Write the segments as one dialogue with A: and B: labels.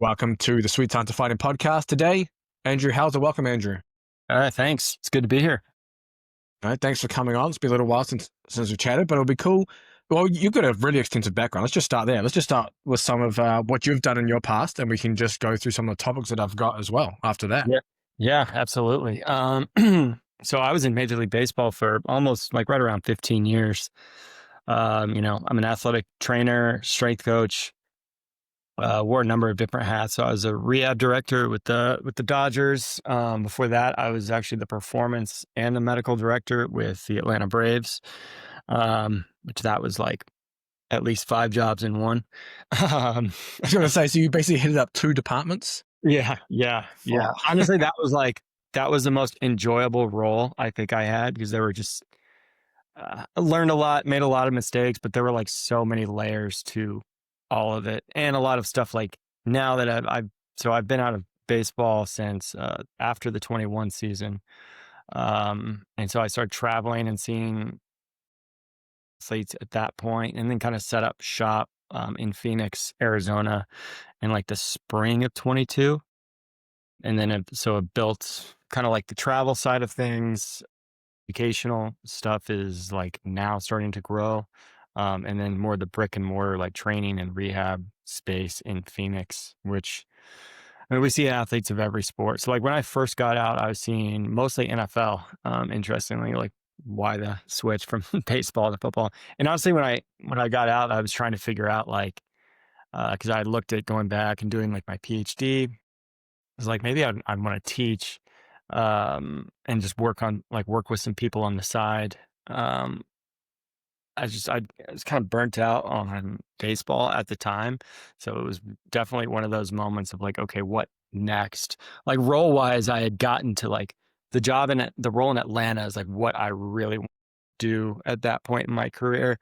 A: Welcome to the Sweet Science of Fighting podcast today. Andrew Hauser, welcome, Andrew.
B: All right, thanks. It's good to be here.
A: All right, thanks for coming on. It's been a little while since we chatted, but it'll be cool. Well, you've got a really extensive background. Let's just start there. Let's just start with some of what you've done in your past, and we can just go through some of the topics that I've got as well after that.
B: Yeah, absolutely. So I was in Major League Baseball for almost right around 15 years. I'm an athletic trainer, strength coach. Wore a number of different hats. So I was a rehab director with the Dodgers. Before that, I was actually the performance and the medical director with the Atlanta Braves, which that was like at least 5 jobs in one.
A: I was going to say, so you basically headed up 2 departments?
B: Yeah.
A: Wow.
B: Honestly, that was the most enjoyable role I think I had, because there were just I learned a lot, made a lot of mistakes, but there were like so many layers to all of it, and a lot of stuff. Like now that I've been out of baseball since after the 21 season, and so I started traveling and seeing athletes at that point, and then kind of set up shop in Phoenix, Arizona, in like the spring of 22. And then it built kind of like the travel side of things. Educational stuff is like now starting to grow. And then more the brick and mortar, like training and rehab space in Phoenix, which I mean, we see athletes of every sport. So like when I first got out, I was seeing mostly NFL. Interestingly, like why the switch from baseball to football. And honestly, when I got out, I was trying to figure out like, because I looked at going back and doing like my PhD. I was like, maybe I'd want to teach, and just work with some people on the side. Um, I was kind of burnt out on baseball at the time. So it was definitely one of those moments of like, okay, what next? Like role wise, I had gotten to like the role in Atlanta is like what I really want to do at that point in my career.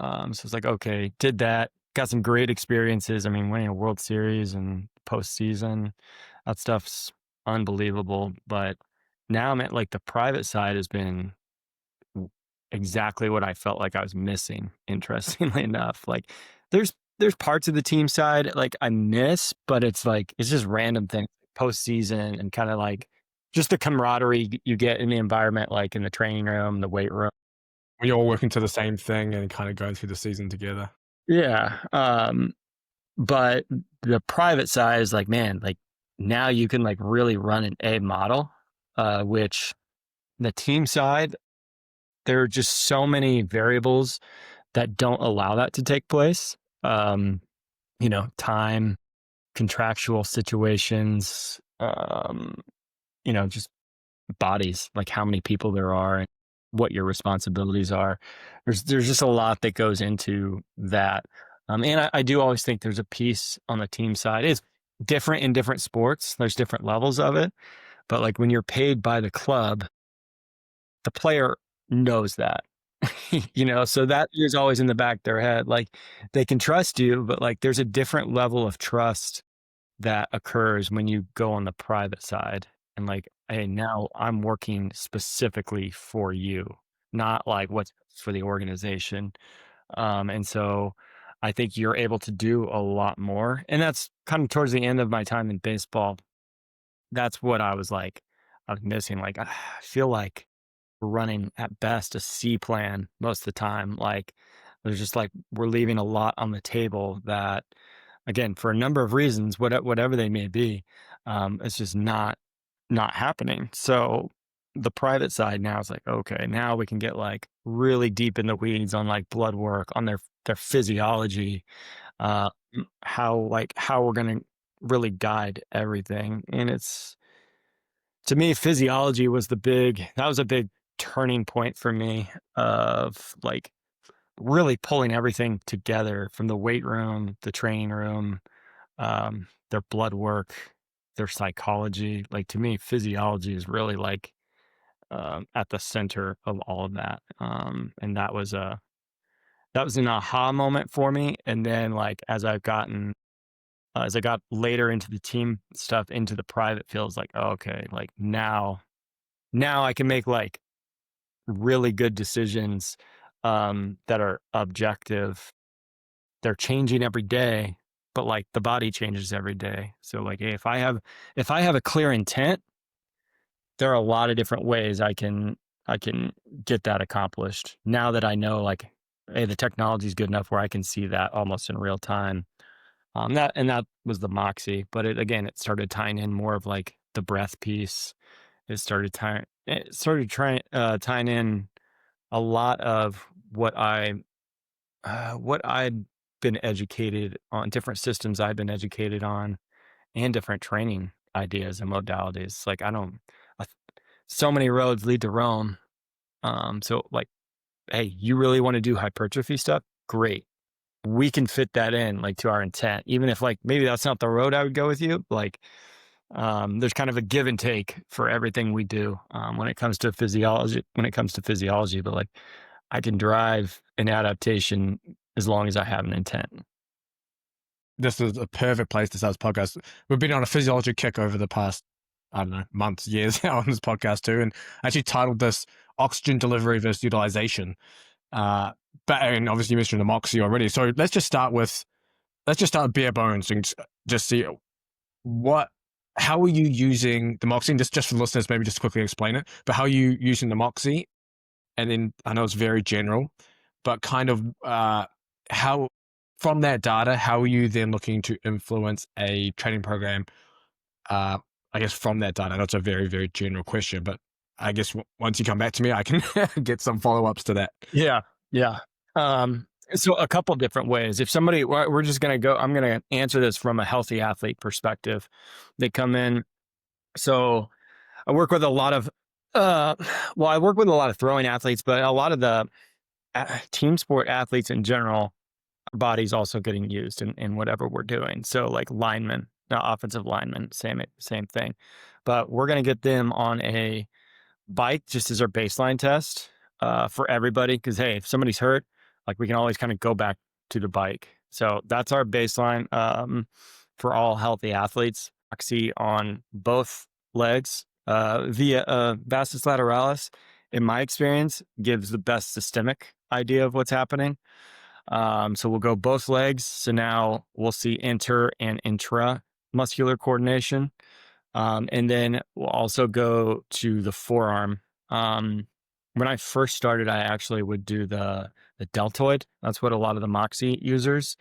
B: So it's like, okay, did that, got some great experiences. I mean, winning a World Series and postseason, that stuff's unbelievable. But now I'm at like the private side has been exactly what I felt like I was missing, interestingly enough. Like there's parts of the team side like I miss, but it's like it's just random things postseason and kind of like just the camaraderie you get in the environment, like in the training room, the weight room.
A: We all working to the same thing and kind of going through the season together.
B: Yeah. But the private side is like, man, like now you can like really run an A model, which the team side, there are just so many variables that don't allow that to take place. Time, contractual situations, just bodies, like how many people there are and what your responsibilities are. There's just a lot that goes into that. And I do always think there's a piece on the team side. It's different in different sports. There's different levels of it. But like when you're paid by the club, the player knows that. So that is always in the back of their head. Like they can trust you, but like there's a different level of trust that occurs when you go on the private side. And like, hey, now I'm working specifically for you, not like what's for the organization. And so I think you're able to do a lot more. And that's kind of towards the end of my time in baseball. That's what I was missing. Like, I feel like we're running at best a C plan most of the time. Like, there's just like, we're leaving a lot on the table that, again, for a number of reasons, whatever they may be, it's just not happening. So the private side now is like, okay, now we can get like really deep in the weeds on like blood work, on their physiology, uh, how we're going to really guide everything. And it's, to me, physiology was that was a big turning point for me of like really pulling everything together from the weight room, the training room, their blood work, their psychology. Like to me, physiology is really like at the center of all of that. And that was an aha moment for me. And then like as I got later into the team stuff, into the private fields, like, oh, okay, like now I can make like really good decisions that are objective. They're changing every day, but like the body changes every day. So like, hey, if I have a clear intent, there are a lot of different ways I can get that accomplished. Now that I know, like, hey, the technology is good enough where I can see that almost in real time. That was the Moxie, but it started tying in more of like the breath piece. Tying in a lot of what I'd been educated on, different systems I've been educated on, and different training ideas and modalities. Like I- so many roads lead to Rome. So like, hey, you really want to do hypertrophy stuff? Great. We can fit that in like to our intent, even if like maybe that's not the road I would go with you. Like, there's kind of a give and take for everything we do when it comes to physiology. But like, I can drive an adaptation as long as I have an intent.
A: This is a perfect place to start this podcast. We've been on a physiology kick over the past, I don't know, months, years on this podcast too, and I actually titled this "Oxygen Delivery versus Utilization." But and obviously you mentioned the Moxie already, so let's just start with bare bones and just see how are you using the Moxie? And just for the listeners, maybe just quickly explain it. But how are you using the Moxie? And then I know it's very general, but kind of how from that data, how are you then looking to influence a training program? I guess from that data, I know it's a very, very general question, but I guess once you come back to me, I can get some follow-ups to that.
B: Yeah. Yeah. So a couple different ways. If somebody, we're just going to go, I'm going to answer this from a healthy athlete perspective. They come in. So I work with a lot of, I work with a lot of throwing athletes, but a lot of the team sport athletes in general, our body's also getting used in whatever we're doing. So like linemen, offensive linemen, same thing. But we're going to get them on a bike just as our baseline test for everybody. Because hey, if somebody's hurt, like we can always kind of go back to the bike. So that's our baseline for all healthy athletes. Moxie on both legs via vastus lateralis, in my experience, gives the best systemic idea of what's happening. So we'll go both legs. So now we'll see inter and intra muscular coordination. And then we'll also go to the forearm. When I first started, I actually would do the deltoid. That's what a lot of the Moxie users.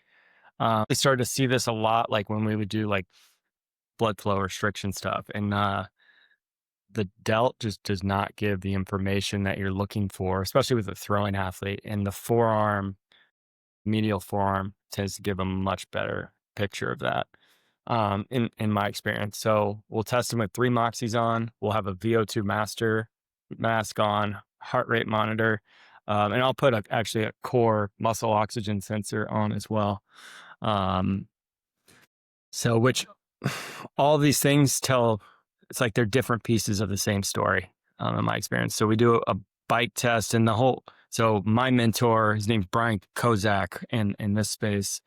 B: I started to see this a lot, like when we would do like blood flow restriction stuff. And the delt just does not give the information that you're looking for, especially with a throwing athlete. And the forearm, medial forearm, tends to give a much better picture of that. In my experience. So we'll test them with 3 Moxies on. We'll have a VO2 mask on, heart rate monitor, and I'll put actually a core muscle oxygen sensor on as well. So which all these things tell, it's like they're different pieces of the same story in my experience. So we do a bike test and so my mentor, his name's Brian Kozak in this space,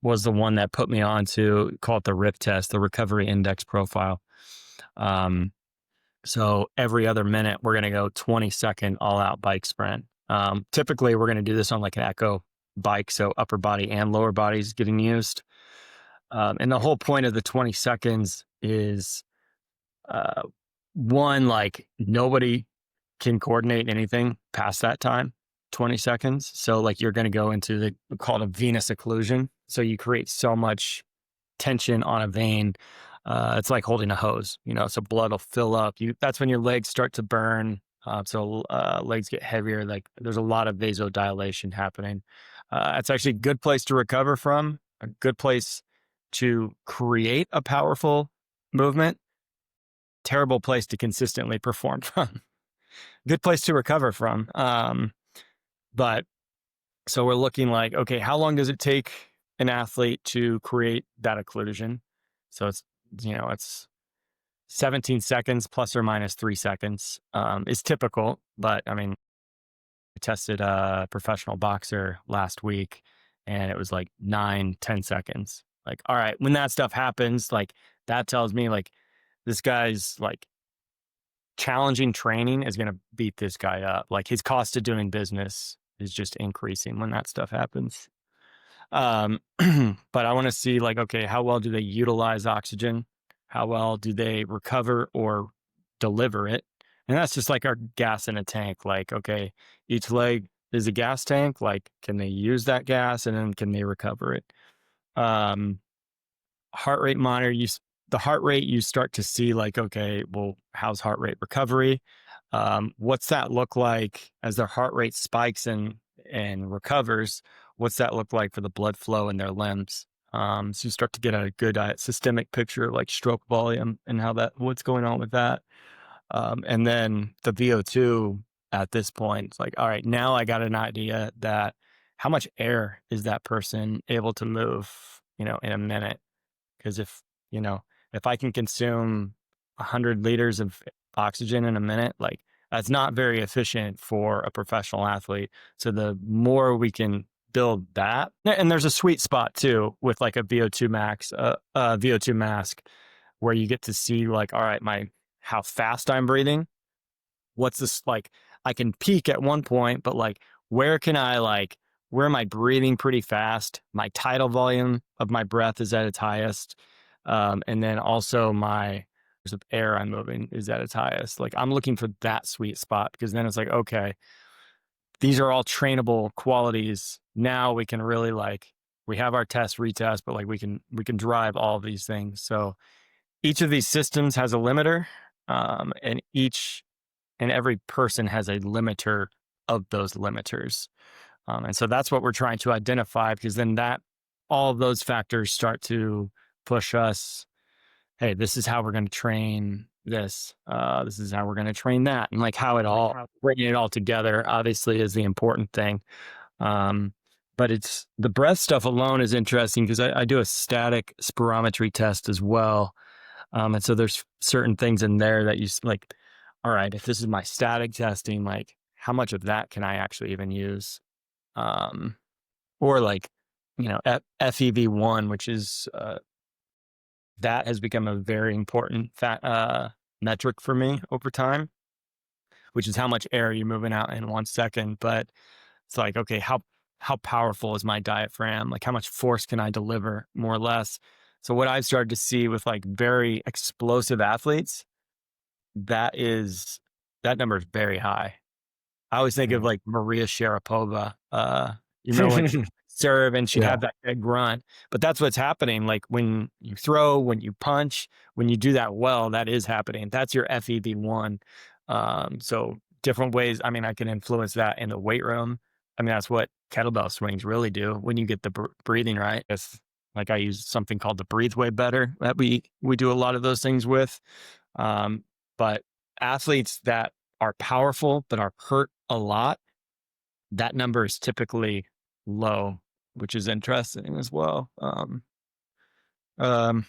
B: was the one that put me on to call it the RIP test, the recovery index profile. So every other minute, we're going to go 20-second all-out bike sprint. Typically, we're going to do this on like an echo bike, so upper body and lower body is getting used. And the whole point of the 20 seconds is one, like nobody can coordinate anything past that time, 20 seconds. So like you're going to go into called a venous occlusion. So you create so much tension on a vein. It's like holding a hose, so blood will fill up. That's when your legs start to burn. So legs get heavier. Like there's a lot of vasodilation happening. It's actually a good place to recover from, a good place to create a powerful movement, terrible place to consistently perform from. Good place to recover from. But so we're looking like, okay, how long does it take an athlete to create that occlusion? So it's 17 seconds plus or minus 3 seconds is typical. But I mean, I tested a professional boxer last week and it was like 9-10 seconds. Like, all right, when that stuff happens, like that tells me like this guy's like challenging training is going to beat this guy up. Like his cost of doing business is just increasing when that stuff happens. But I want to see like, okay, how well do they utilize oxygen? How well do they recover or deliver it? And that's just like our gas in a tank. Like, okay, each leg is a gas tank. Like, can they use that gas and then can they recover it? Um, Heart rate monitor, the heart rate, you start to see like, okay, well, how's heart rate recovery? What's that look like as their heart rate spikes and recovers? What's that look like for the blood flow in their limbs? So you start to get a good systemic picture of like stroke volume and what's going on with that. And then the VO2 at this point, it's like, all right, now I got an idea that how much air is that person able to move, in a minute? Because if I can consume 100 liters of oxygen in a minute, like that's not very efficient for a professional athlete. So the more we can build that, and there's a sweet spot too with like a VO2 max, VO2 mask, where you get to see like, all right, how fast I'm breathing. What's this like? I can peak at one point, but like, where am I breathing pretty fast? My tidal volume of my breath is at its highest. And then also my air I'm moving is at its highest. Like I'm looking for that sweet spot because then it's like, okay, these are all trainable qualities. Now we can really we have our test, retest, but like we can drive all of these things. So each of these systems has a limiter, and every person has a limiter of those limiters. And so that's what we're trying to identify, because then all of those factors start to push us. Hey, this is how we're going to train this. This is how we're going to train that. And like bringing it all together, obviously, is the important thing. But the breath stuff alone is interesting because I do a static spirometry test as well. And so there's certain things in there that you like, all right, if this is my static testing, like how much of that can I actually even use? Or like, FEV1, which is, that has become a very important metric for me over time, which is how much air you're moving out in 1 second. But it's like, okay, how powerful is my diaphragm? Like how much force can I deliver, more or less? So what I've started to see with like very explosive athletes, that number is very high. I always think of like Maria Sharapova. You remember when she serve and she'd have that big grunt, but that's what's happening. Like when you throw, when you punch, when you do that well, that is happening. That's your FEV1. So different ways. I mean, I can influence that in the weight room. I mean, that's what kettlebell swings really do when you get the breathing right. It's like I use something called the Breathe Way Better that we do a lot of those things with. But athletes that are powerful but are hurt a lot, that number is typically low, which is interesting as well. And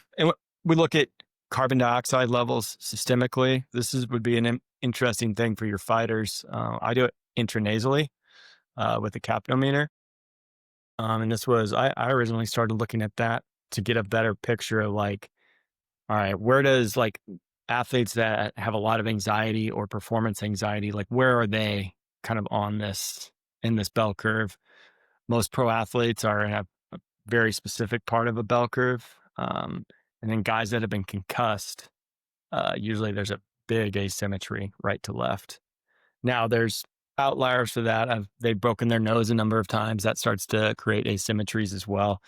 B: we look at carbon dioxide levels systemically. Would be an interesting thing for your fighters. I do it intranasally with a capnometer. And I originally started looking at that to get a better picture of like, all right, where does like athletes that have a lot of anxiety or performance anxiety, like where are they kind of in this bell curve? Most pro athletes are in a very specific part of a bell curve. And then guys that have been concussed, usually there's a big asymmetry right to left. Now there's outliers for that. They've broken their nose a number of times. That starts to create asymmetries as well.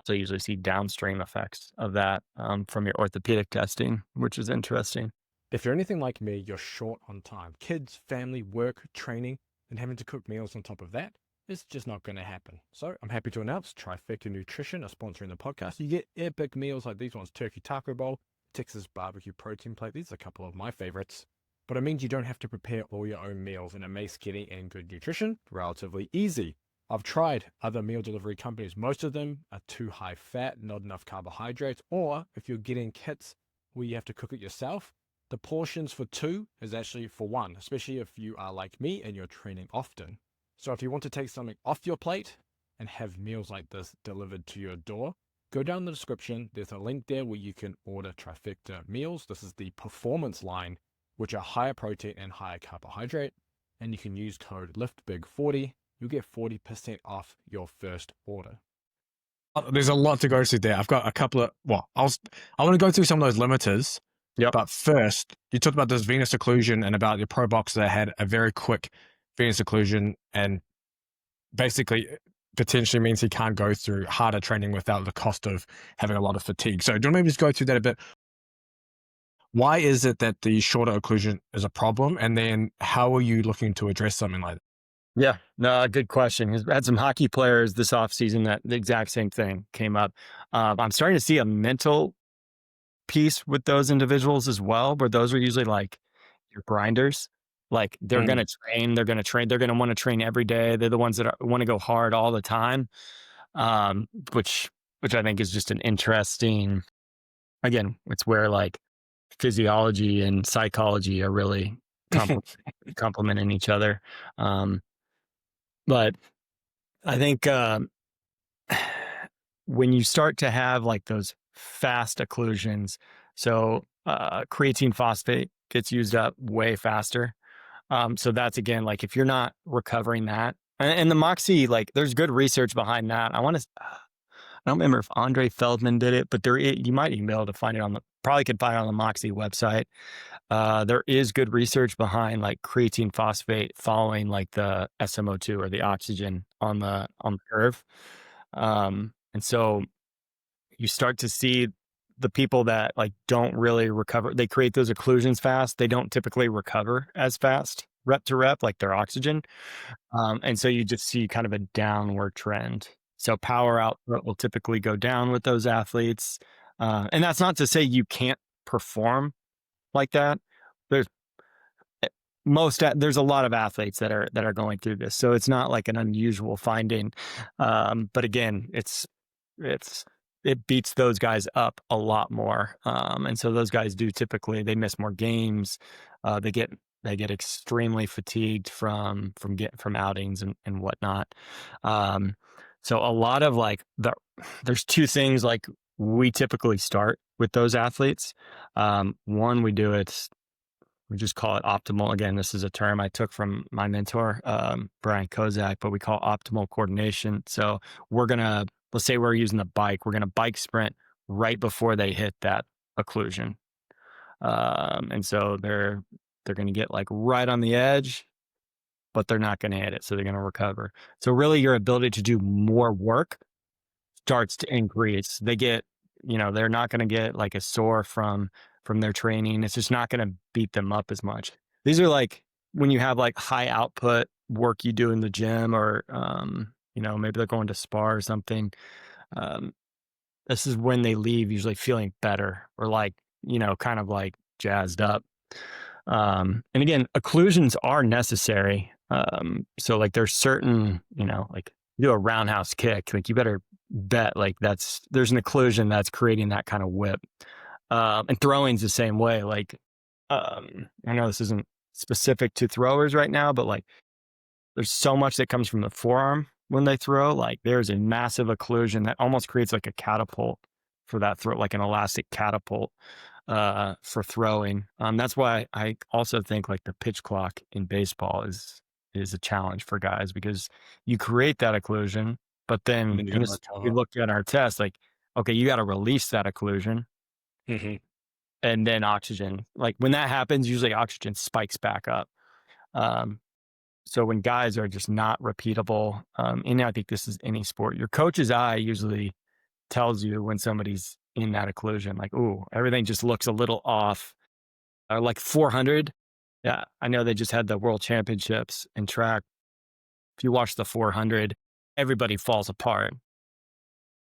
B: So you usually see downstream effects of that from your orthopedic testing, which is interesting.
A: If you're anything like me, you're short on time. Kids, family, work, training, and having to cook meals on top of that is just not going to happen. So I'm happy to announce Trifecta Nutrition are sponsoring the podcast. You get epic meals like these ones: turkey taco bowl, Texas barbecue protein plate. These are a couple of my favorites. But it means you don't have to prepare all your own meals, and it makes getting and good nutrition relatively easy. I've tried other meal delivery companies. Most of them are too high fat, not enough carbohydrates, or if you're getting kits where you have to cook it yourself, the portions for two is actually for one, especially if you are like me and you're training often. So if you want to take something off your plate and have meals like this delivered to your door, go down the description. There's a link there where you can order Trifecta meals. This is the performance line, which are higher protein and higher carbohydrate. And you can use code LIFTBIG40. You'll get 40% off your first order. There's a lot to go through there. I've got a couple of, I want to go through some of those limiters.
B: Yep.
A: But first, you talked about this venous occlusion and about your pro boxer that had a very quick venous occlusion, and basically potentially means he can't go through harder training without the cost of having a lot of fatigue. So do you want to maybe just go through that a bit? Why is it that the shorter occlusion is a problem? And then how are you looking to address something like that?
B: Yeah, no, good question. He's had some hockey players this offseason that the exact same thing came up. I'm starting to see a mental piece with those individuals as well, where those are usually like your grinders. Like they're going to train, they're going to want to train every day. They're the ones that want to go hard all the time. Um, which, which I think is just an interesting, again, it's where like physiology and psychology are really complementing each other. But I think, when you start to have like those fast occlusions, so creatine phosphate gets used up way faster. So that's again, like if you're not recovering that, and the Moxie, like there's good research behind that. I don't remember if Andre Feldman did it, but you might even be able to find it probably could find it on the Moxie website. There is good research behind like creatine phosphate following like the SMO2 or the oxygen on the curve. And so you start to see the people that like don't really recover. They create those occlusions fast. They don't typically recover as fast rep to rep, like their oxygen. And so you just see kind of a downward trend. So power output will typically go down with those athletes. And that's not to say you can't perform like that. There's there's a lot of athletes that are going through this. So it's not like an unusual finding. But again, it beats those guys up a lot more. And so those guys they miss more games. They get extremely fatigued from outings and whatnot. So a lot of like there's two things like we typically start with those athletes. One, we just call it optimal. Again, this is a term I took from my mentor, Brian Kozak, but we call optimal coordination. So let's say we're using the bike, we're going to bike sprint right before they hit that occlusion. And so they're going to get like right on the edge, but they're not going to hit it. So they're going to recover. So really your ability to do more work starts to increase. They're not going to get like a sore from their training. It's just not going to beat them up as much. These are like when you have like high output work you do in the gym, or maybe they're going to spar or something. This is when they leave usually feeling better, or like, kind of like jazzed up. And again, occlusions are necessary. So like there's certain, like you do a roundhouse kick, like you better bet like there's an occlusion that's creating that kind of whip. And throwing's the same way. Like, I know this isn't specific to throwers right now, but like there's so much that comes from the forearm when they throw. Like there's a massive occlusion that almost creates like a catapult for that throw, like an elastic catapult for throwing. That's why I also think like the pitch clock in baseball is a challenge for guys, because you create that occlusion, but then we looked at our test, like, okay, you got to release that occlusion.
A: Mm-hmm.
B: And then oxygen, like when that happens, usually oxygen spikes back up. So when guys are just not repeatable, and I think this is any sport, your coach's eye usually tells you when somebody's in that occlusion, like, ooh, everything just looks a little off. Or like 400. Yeah, I know they just had the world championships in track. If you watch the 400, everybody falls apart.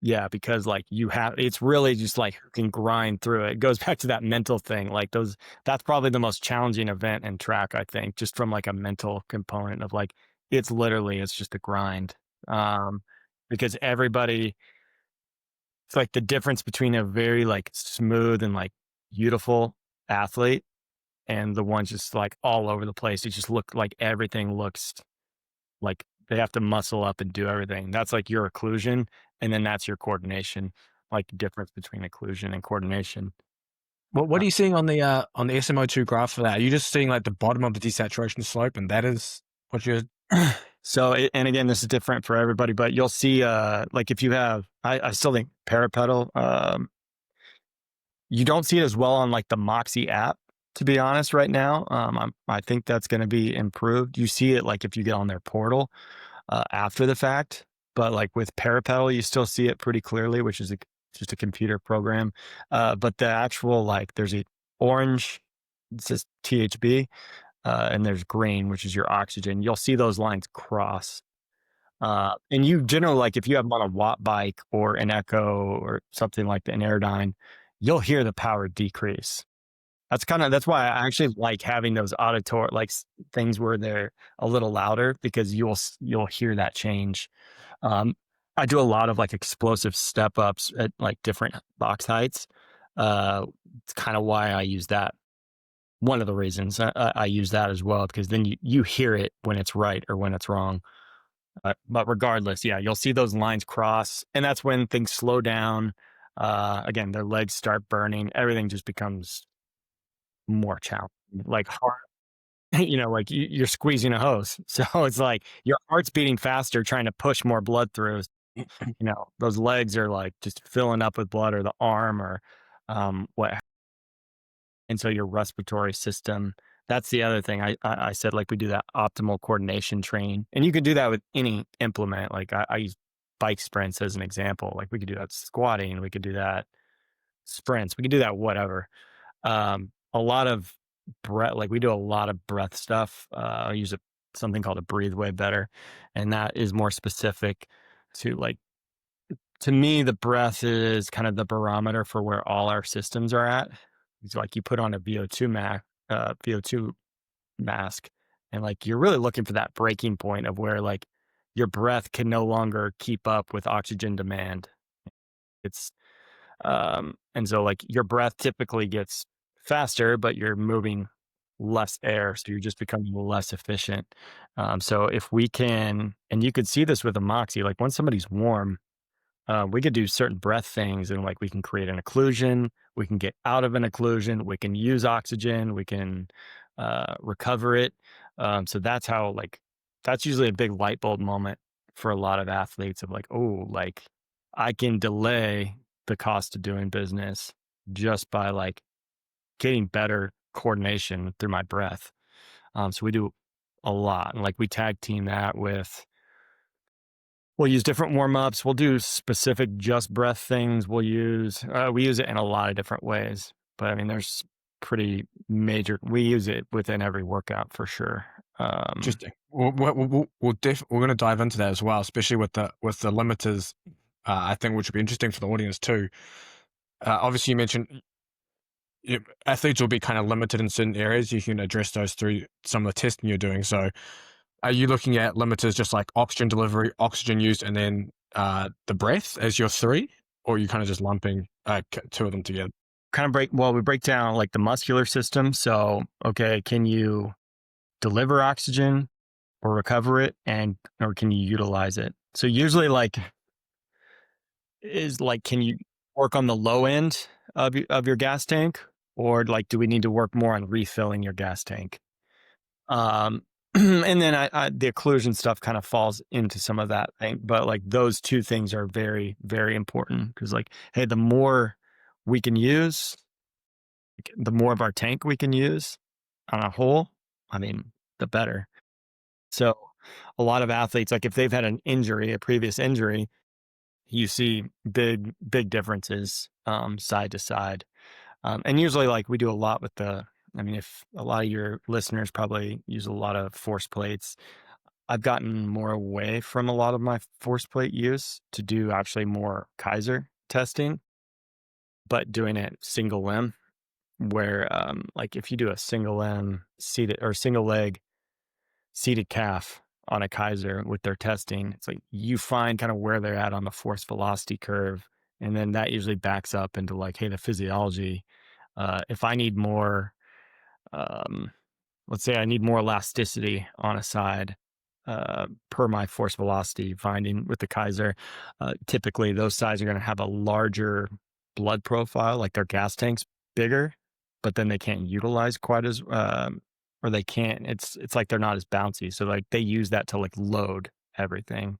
B: Yeah, because like it's really just like who can grind through it. It goes back to that mental thing. Like that's probably the most challenging event in track, I think, just from like a mental component of like, it's just a grind. Because it's like the difference between a very like smooth and like beautiful athlete and the ones just like all over the place. It just like everything looks like they have to muscle up and do everything. That's like your occlusion. And then that's your coordination, like the difference between occlusion and coordination.
A: What are you seeing on the SMO2 graph for that? Are you just seeing like the bottom of the desaturation slope, and that is what you're
B: So, and again, this is different for everybody, but you'll see, like if you have, I still think parapedal, you don't see it as well on like the Moxie app, to be honest, right now. I think that's going to be improved. You see it like if you get on their portal after the fact, but like with parapedal, you still see it pretty clearly, which is just a computer program. But the actual, like, there's a orange, it says THB, and there's green, which is your oxygen. You'll see those lines cross. And you generally, like if you have them on a Watt bike or an Echo or something like an Airdyne, you'll hear the power decrease. That's why I actually like having those auditory, like things where they're a little louder, because you'll hear that change. Um, I do a lot of like explosive step ups at like different box heights. It's kind of why I use that. One of the reasons I use that as well, because then you hear it when it's right or when it's wrong. But regardless, yeah, you'll see those lines cross, and that's when things slow down. Again, their legs start burning. Everything just becomes more challenging, like hard. Like you're squeezing a hose, so it's like your heart's beating faster, trying to push more blood through. Those legs are like just filling up with blood, or the arm, or what. And so your respiratory system. That's the other thing. I said, like, we do that optimal coordination training, and you can do that with any implement. Like I use bike sprints as an example. Like we could do that squatting, we could do that sprints, we could do that whatever. A lot of breath, like we do a lot of breath stuff. I use something called a breathe way better, and that is more specific to, like, to me, the breath is kind of the barometer for where all our systems are at. It's like you put on a VO2 mask, and like you're really looking for that breaking point of where like your breath can no longer keep up with oxygen demand. It's and so like your breath typically gets faster, but you're moving less air, so you're just becoming less efficient. So if we can, and you could see this with a Moxie, like when somebody's warm, we could do certain breath things, and like we can create an occlusion, we can get out of an occlusion, we can use oxygen, we can recover it. So that's how, like, that's usually a big light bulb moment for a lot of athletes of like, oh, like I can delay the cost of doing business just by like getting better coordination through my breath. So we do a lot, and like we tag team that with, we'll use different warm ups. We'll do specific just breath things. We use it in a lot of different ways. But I mean, there's pretty major. We use it within every workout for sure.
A: Interesting. We're going to dive into that as well, especially with the limiters. I think which would be interesting for the audience too. Obviously, you mentioned athletes will be kind of limited in certain areas. You can address those through some of the testing you're doing. So, are you looking at limiters just like oxygen delivery, oxygen use, and then the breath as your three, or are you kind of just lumping two of them together?
B: We break down like the muscular system. So, okay, can you deliver oxygen or recover it, or can you utilize it? So usually, like, can you work on the low end of your gas tank, or like do we need to work more on refilling your gas tank? And then the occlusion stuff kind of falls into some of that thing, but like those two things are very, very important, because like, hey, the more we can use, the more of our tank we can use on a whole, I mean, the better. So a lot of athletes, like if they've had an injury, a previous injury, you see big, big differences side to side. And usually, like, we do a lot with I mean, if a lot of your listeners probably use a lot of force plates, I've gotten more away from a lot of my force plate use to do actually more Kaiser testing, but doing it single limb, where like if you do a single limb seated or single leg seated calf on a Kaiser with their testing, it's like you find kind of where they're at on the force velocity curve. And then that usually backs up into like, hey, the physiology. If I need more, um, let's say I need more elasticity on a side per my force velocity finding with the Kaiser, typically those sides are going to have a larger blood profile, like their gas tank's bigger, but then they can't utilize quite as. or they can't. It's like they're not as bouncy. So like they use that to like load everything.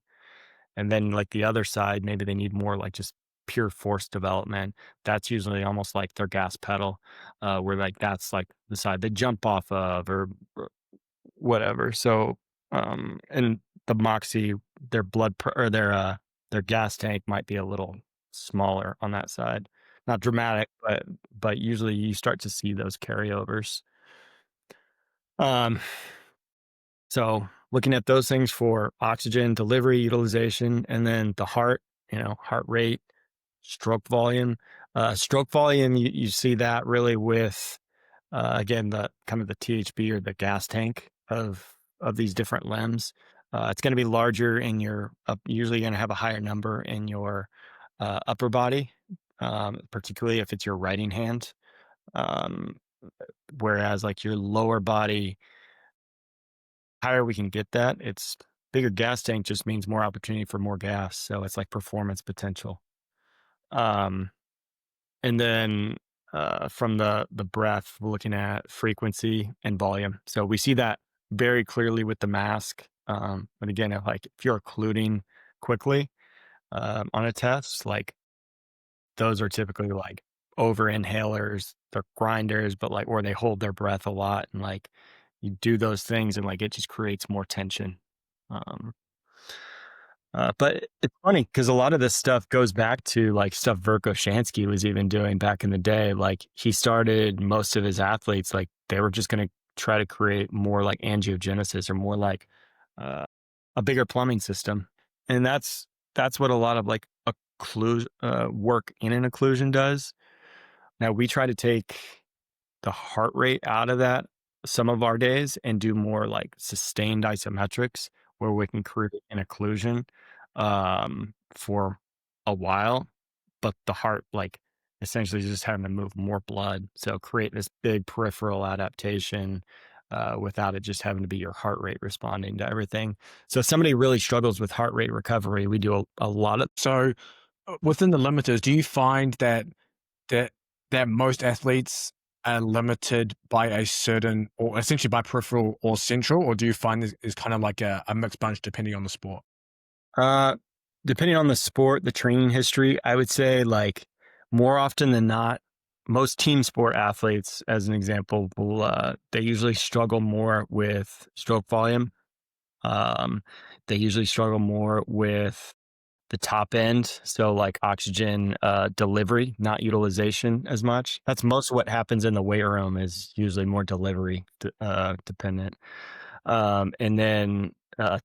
B: And then like the other side, maybe they need more like just pure force development. That's usually almost like their gas pedal, where like that's like the side they jump off of or whatever. So and the Moxie, or their gas tank might be a little smaller on that side. Not dramatic, but usually you start to see those carryovers. Um, so looking at those things for oxygen delivery, utilization, and then the heart, heart rate, stroke volume. Stroke volume, you see that really with again the kind of the THB or the gas tank of these different limbs. It's going to be larger in your usually going to have a higher number in your upper body, particularly if it's your writing hand. Um, Whereas like your lower body, higher we can get that, it's bigger gas tank just means more opportunity for more gas. So it's like performance potential. Um, and then from the breath, we're looking at frequency and volume. So we see that very clearly with the mask. But again, if you're occluding quickly on a test, like those are typically like over inhalers, they're grinders, but like, or they hold their breath a lot and like you do those things and like it just creates more tension. Um, but it's funny because a lot of this stuff goes back to like stuff Verko Shansky was even doing back in the day. Like he started most of his athletes, like they were just going to try to create more like angiogenesis or more like a bigger plumbing system. And that's what a lot of like work in an occlusion does. Now we try to take the heart rate out of that some of our days and do more like sustained isometrics where we can create an occlusion for a while, but the heart like essentially just having to move more blood. So create this big peripheral adaptation without it just having to be your heart rate responding to everything. So if somebody really struggles with heart rate recovery, we do a lot of.
A: So within the limiters, do you find that that most athletes are limited by a certain, or essentially by peripheral or central, or do you find this is kind of like a mixed bunch depending on the sport?
B: Uh, Depending on the sport, the training history, I would say like more often than not, most team sport athletes, as an example, will they usually struggle more with stroke volume. Um, they usually struggle more with the top end, so like oxygen delivery, not utilization as much. That's most of what happens in the weight room is usually more delivery dependent. And then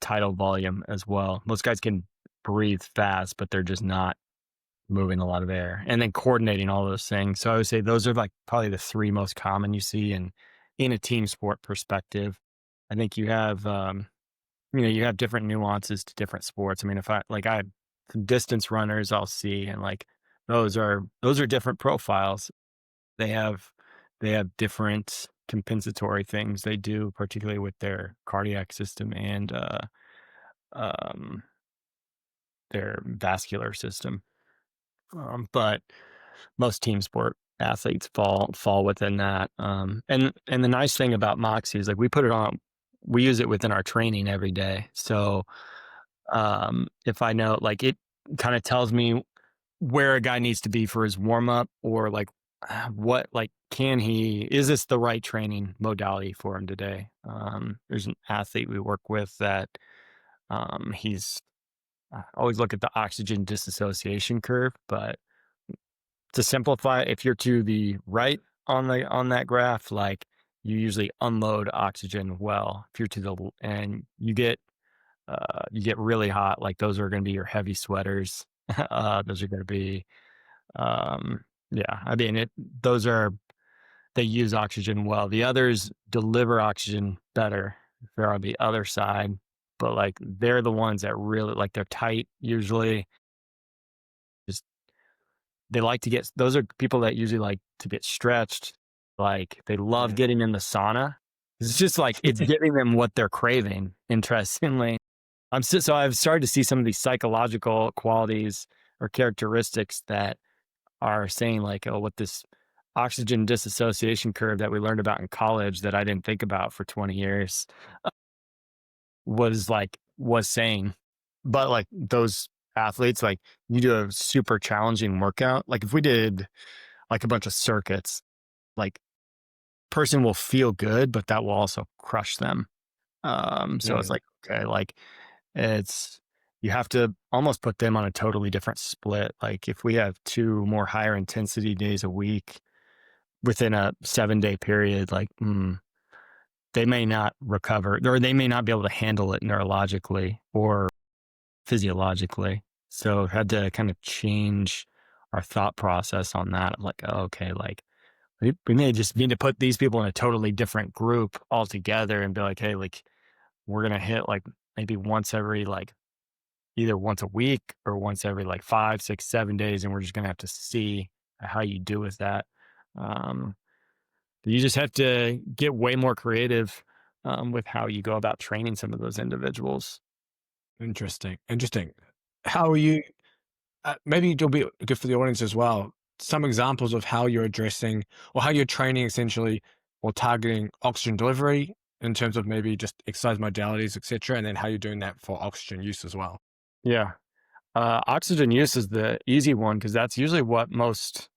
B: tidal volume as well. Most guys can breathe fast, but they're just not moving a lot of air. And then coordinating all those things. So I would say those are like probably the three most common you see in a team sport perspective. I think you have you have different nuances to different sports. I mean, if I have some distance runners I'll see and like those are different profiles. They have different compensatory things they do, particularly with their cardiac system and um, their vascular system. But most team sport athletes fall within that. And the nice thing about Moxie is like we use it within our training every day. So if I know, like it kind of tells me where a guy needs to be for his warm up or like what, like, is this the right training modality for him today? There's an athlete we work with that he's I always look at the oxygen disassociation curve, but to simplify, if you're to the right on that graph, like you usually unload oxygen well. If you're to the and you get really hot, like those are going to be your heavy sweaters. Those are going to be yeah. I mean they use oxygen well. The others deliver oxygen better. They're on the other side, but like they're the ones that really like they're tight usually. Just they like to get those are people that usually like to get stretched. Like they love getting in the sauna. It's just like it's giving them what they're craving, interestingly. So I've started to see some of these psychological qualities or characteristics that are saying like, oh, what this oxygen disassociation curve that we learned about in college that I didn't think about for 20 years was saying. But like those athletes, like you do a super challenging workout. Like if we did like a bunch of circuits, like person will feel good, but that will also crush them. So it's
A: Mm.
B: like, okay, like it's, you have to almost put them on a totally different split. Like if we have two more higher intensity days a week within a 7-day period, like, they may not recover or they may not be able to handle it neurologically or physiologically. So had to kind of change our thought process on that of like, oh, okay, like we may just need to put these people in a totally different group altogether and be like, hey, like we're gonna hit like maybe once every like either once a week or once every like 5, 6, 7 days, and we're just gonna have to see how you do with that. Um, you just have to get way more creative with how you go about training some of those individuals.
A: Interesting. Interesting. How are you? Maybe it'll be good for the audience as well. Some examples of how you're addressing or how you're training essentially or targeting oxygen delivery in terms of maybe just exercise modalities, etc., and then how you're doing that for oxygen use as well.
B: Yeah. Oxygen use is the easy one because that's usually what most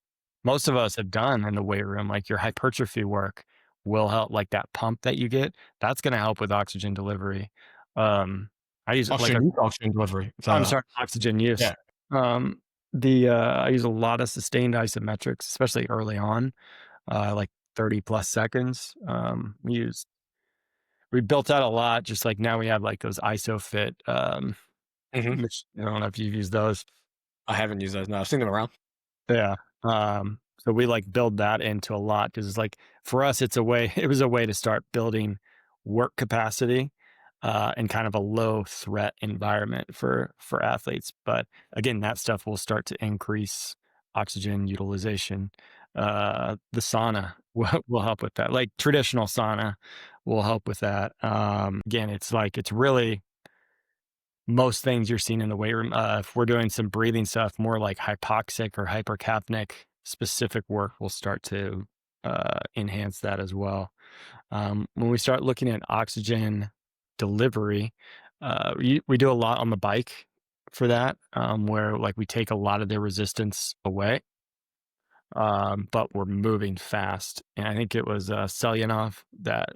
B: of us have done in the weight room. Like your hypertrophy work will help, like that pump that you get, that's going to help with oxygen delivery. Um, I use like
A: Oxygen use, oxygen delivery.
B: I'm
A: So
B: sorry, oxygen use.
A: yeah.
B: Um, I use a lot of sustained isometrics, especially early on, like 30 plus seconds. We built out a lot. Just like now we have like those ISOFIT.
A: Hmm.
B: I don't know if you've used those.
A: I haven't used those. No, I've seen them around.
B: Yeah. So we like build that into a lot because it's like for us, it's a way, it was a way to start building work capacity in kind of a low threat environment for athletes. But again, that stuff will start to increase oxygen utilization. The sauna will help with that. Like traditional sauna will help with that. Again, it's like it's really most things you're seeing in the weight room. If we're doing some breathing stuff, more like hypoxic or hypercapnic specific work will start to enhance that as well. When we start looking at oxygen delivery, we do a lot on the bike for that, where like we take a lot of the resistance away, but we're moving fast. And I think it was Selyanov that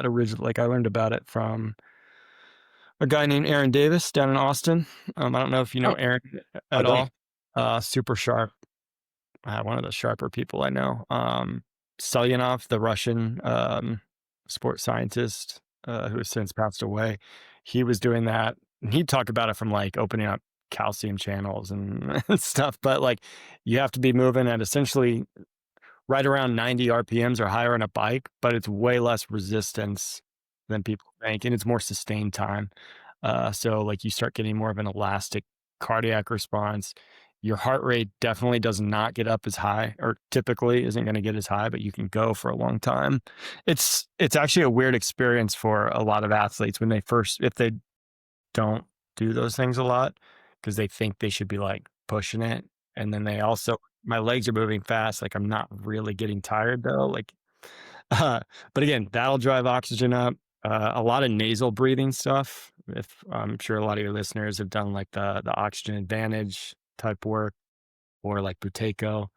B: originally, like I learned about it from a guy named Aaron Davis down in Austin. I don't know if you know
A: Oh,
B: Aaron
A: I
B: at
A: don't.
B: all. Super sharp. One of the sharper people I know. Selyanov, the Russian sports scientist who has since passed away, he was doing that. And he'd talk about it from like opening up calcium channels and stuff. But like you have to be moving at essentially right around 90 RPMs or higher on a bike, but it's way less resistance than people think, and it's more sustained time. So like you start getting more of an elastic cardiac response. Your heart rate definitely does not get up as high, or typically isn't going to get as high, but you can go for a long time. It's actually a weird experience for a lot of athletes when they first, if they don't do those things a lot, because they think they should be like pushing it. And then they also, my legs are moving fast. Like I'm not really getting tired though. Like, uh, but again, that'll drive oxygen up. A lot of nasal breathing stuff. If I'm sure a lot of your listeners have done like the oxygen advantage type work or like Buteyko.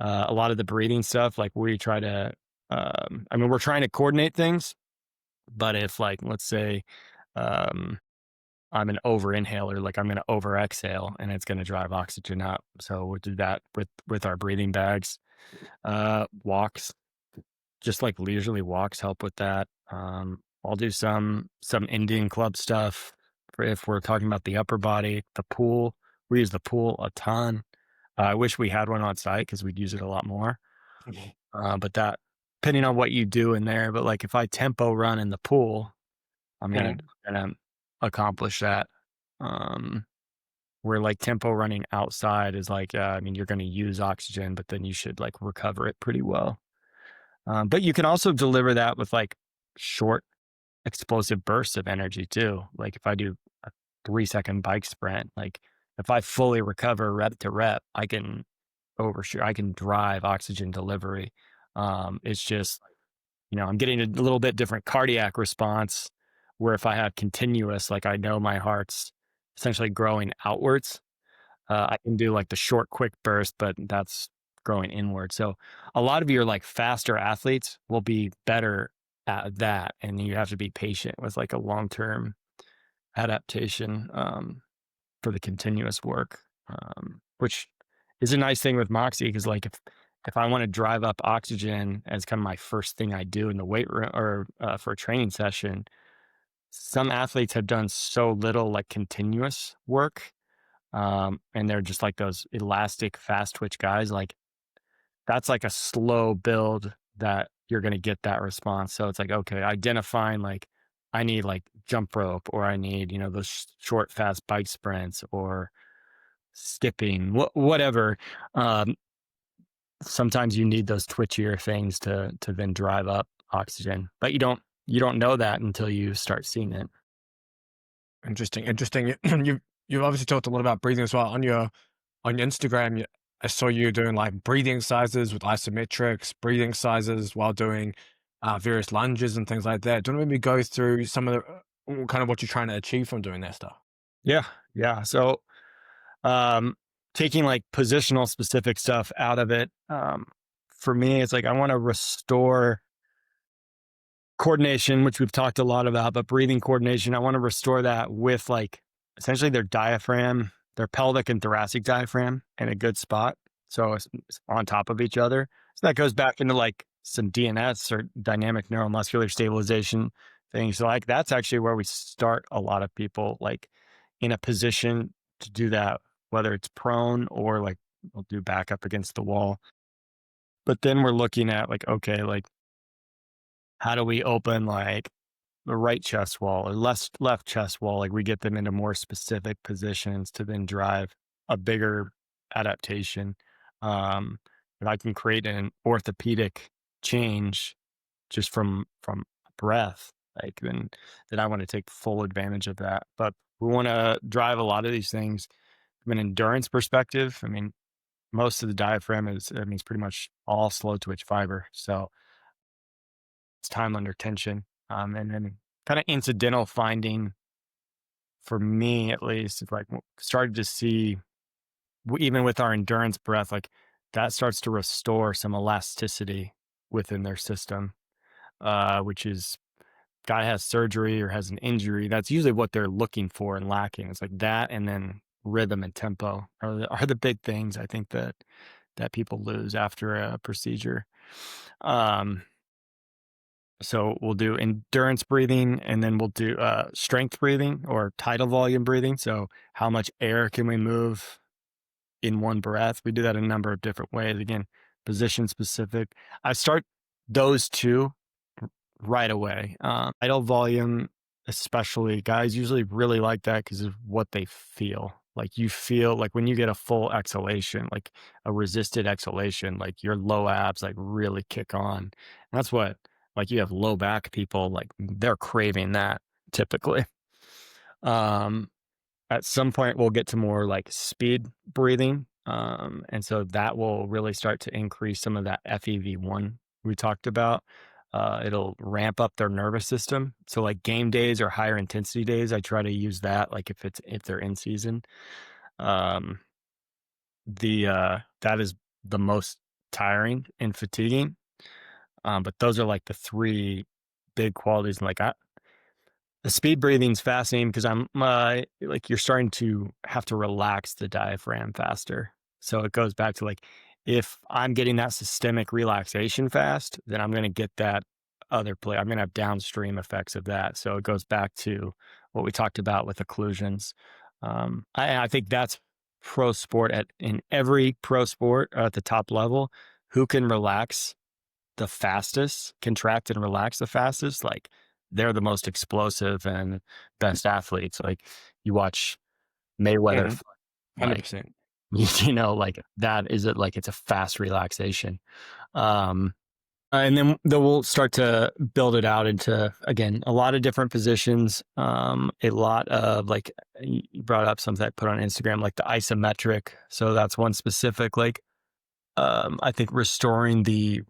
B: A lot of the breathing stuff, like we try to, I mean, we're trying to coordinate things, but if like, let's say, um, I'm an over inhaler, like I'm going to over exhale and it's going to drive oxygen up. So we do that with our breathing bags. Walks, just like leisurely walks help with that. I'll do some Indian club stuff for if we're talking about the upper body. The pool, we use the pool a ton. I wish we had one on site because we'd use it a lot more. But that, depending on what you do in there, but like if I tempo run in the pool,
A: Mhm.
B: gonna accomplish that. Um, where like tempo running outside is like, I mean, you're going to use oxygen, but then you should like recover it pretty well. But you can also deliver that with like short explosive bursts of energy too. Like if I do a 3-second bike sprint, like if I fully recover rep to rep, I can overshoot. I can drive oxygen delivery. It's just, I'm getting a little bit different cardiac response where if I have continuous, like I know my heart's essentially growing outwards. I can do like the short, quick burst, but that's growing inward. So a lot of your like faster athletes will be better at that. And you have to be patient with like a long-term adaptation for the continuous work, which is a nice thing with Moxie. Cause like if I want to drive up oxygen as kind of my first thing I do in the weight room or for a training session, some athletes have done so little like continuous work. And they're just like those elastic fast twitch guys. Like that's like a slow build that you're going to get that response. So it's like, okay, identifying like I need like jump rope or I need, those short, fast bike sprints or skipping, whatever. Um, Sometimes you need those twitchier things to then drive up oxygen, but you don't know that until you start seeing it.
A: Interesting. You've obviously talked a lot about breathing as well on your Instagram. I saw you doing like breathing exercises with isometrics, breathing exercises while doing various lunges and things like that. Do you want to maybe go through some of the kind of what you're trying to achieve from doing that stuff?
B: Yeah. Yeah. So, um, taking like positional specific stuff out of it, for me, it's like I want to restore coordination, which we've talked a lot about, but breathing coordination, I want to restore that with like essentially their diaphragm, their pelvic and thoracic diaphragm in a good spot. So it's on top of each other. So that goes back into like some DNS or dynamic neuromuscular stabilization things. So like that's actually where we start a lot of people like in a position to do that, whether it's prone or like we'll do back up against the wall. But then we're looking at like, okay, like how do we open like the right chest wall or left chest wall? Like we get them into more specific positions to then drive a bigger adaptation. If I can create an orthopedic change just from breath, like then I want to take full advantage of that. But we want to drive a lot of these things from an endurance perspective. I mean, most of the diaphragm is pretty much all slow twitch fiber. So it's time under tension. And then kind of incidental finding for me, at least, is like started to see even with our endurance breath, like that starts to restore some elasticity within their system, which is guy has surgery or has an injury. That's usually what they're looking for and lacking. It's like that, and then rhythm and tempo are the big things I think that people lose after a procedure. Um, So we'll do endurance breathing and then we'll do strength breathing or tidal volume breathing. So how much air can we move in one breath? We do that in a number of different ways. Again, position specific. I start those two right away. Tidal volume, especially guys usually really like that because of what they feel. Like you feel like when you get a full exhalation, like a resisted exhalation, like your low abs like really kick on. And that's what like you have low back people like they're craving that typically. Um, at some point we'll get to more like speed breathing. And so that will really start to increase some of that FEV1 we talked about. It'll ramp up their nervous system. So like game days or higher intensity days, I try to use that. Like if they're in season, um, that is the most tiring and fatiguing. But those are like the three big qualities. And like the speed breathing is fascinating because I'm like you're starting to have to relax the diaphragm faster. So it goes back to like if I'm getting that systemic relaxation fast, then I'm going to get that other play. I'm going to have downstream effects of that. So it goes back to what we talked about with occlusions. I think that's pro sport in every pro sport at the top level. Who can relax the fastest, contract and relax the fastest? Like they're the most explosive and best athletes. Like you watch Mayweather,
A: Mhm.
B: like
A: 100%.
B: like that is it. Like it's a fast relaxation. Um, and then we'll start to build it out into again a lot of different positions. A lot of like you brought up something I put on Instagram, like the isometric. So that's one specific like I think restoring the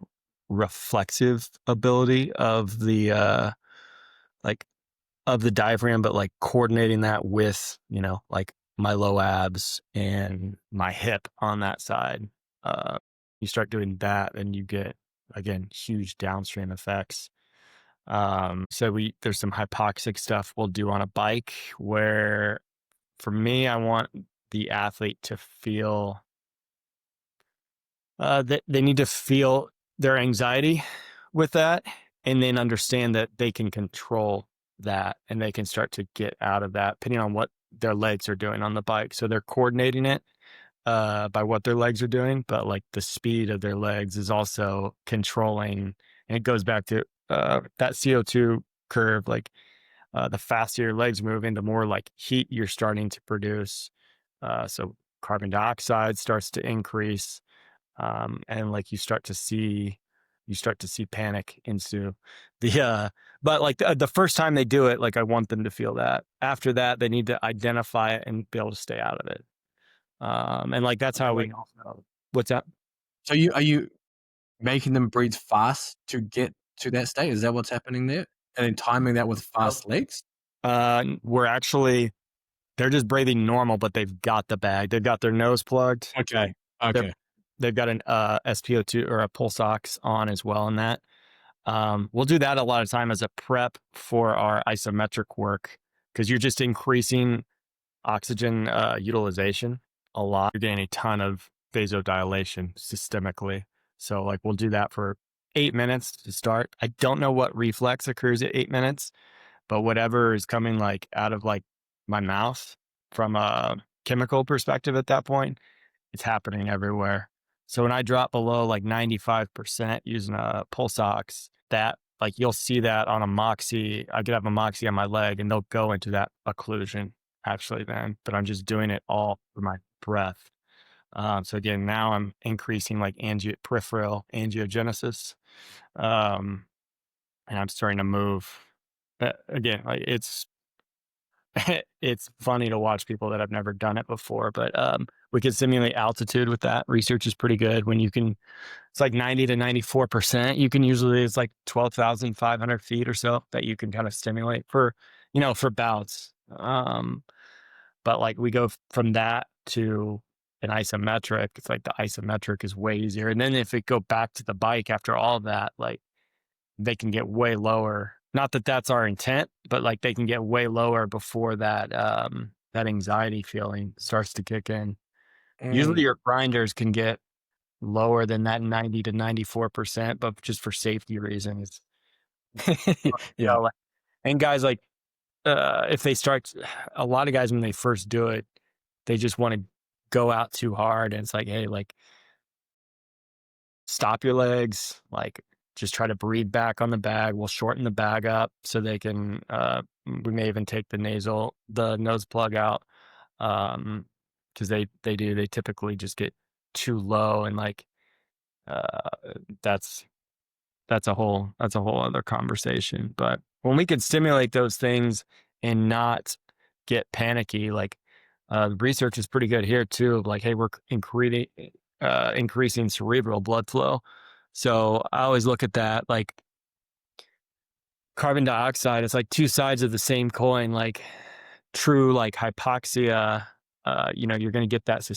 B: reflexive ability of the like of the diaphragm, but like coordinating that with, like my low abs and my hip on that side. You start doing that and you get, again, huge downstream effects. So there's some hypoxic stuff we'll do on a bike where, for me, I want the athlete to feel that they need to feel their anxiety with that, and then understand that they can control that and they can start to get out of that depending on what their legs are doing on the bike. So they're coordinating it by what their legs are doing, but like the speed of their legs is also controlling. And it goes back to that CO2 curve. Like the faster your legs move, the more like heat you're starting to produce. So carbon dioxide starts to increase, and like you start to see panic ensue. But like the first time they do it, like I want them to feel that. After that, they need to identify it and be able to stay out of it. And like that's how we. What's that?
A: So are you making them breathe fast to get to that state? Is that what's happening there? And then timing that with fast legs?
B: We're actually, they're just breathing normal, but they've got the bag. They've got their nose plugged.
A: Okay. Okay.
B: They've got an SPO2 or a pulse ox on as well in that. We'll do that a lot of time as a prep for our isometric work, because you're just increasing oxygen utilization a lot. You're getting a ton of vasodilation systemically. So like we'll do that for 8 minutes to start. I don't know what reflex occurs at 8 minutes, but whatever is coming like out of like my mouth from a chemical perspective at that point, it's happening everywhere. So when I drop below like 95% using a pulse ox, that like you'll see that on a Moxie. I could have a Moxie on my leg and they'll go into that occlusion actually then, but I'm just doing it all for my breath. So again, now I'm increasing like peripheral angiogenesis. And I'm starting to move. Again, like it's it's funny to watch people that have never done it before, but we can simulate altitude with that. Research is pretty good when you can. It's like 90 to 94%. You can usually, it's like 12,500 feet or so that you can kind of stimulate for, for bouts. But like we go from that to an isometric. It's like the isometric is way easier. And then if it go back to the bike after all of that, like they can get way lower. Not that that's our intent, but like they can get way lower before that that anxiety feeling starts to kick in. Usually your grinders can get lower than that 90 to 94%, but just for safety reasons.
A: Yeah.
B: Like, and guys like if they start, a lot of guys when they first do it, they just want to go out too hard, and it's like, hey, like stop your legs, like just try to breathe back on the bag. We'll shorten the bag up so they can we may even take the nose plug out, because they typically just get too low, and like uh that's that's a whole other conversation. But when we can stimulate those things and not get panicky, like the research is pretty good here too. Like, hey, we're increasing cerebral blood flow. So I always look at that like carbon dioxide. It's like two sides of the same coin. Like true, like hypoxia. You're going to get that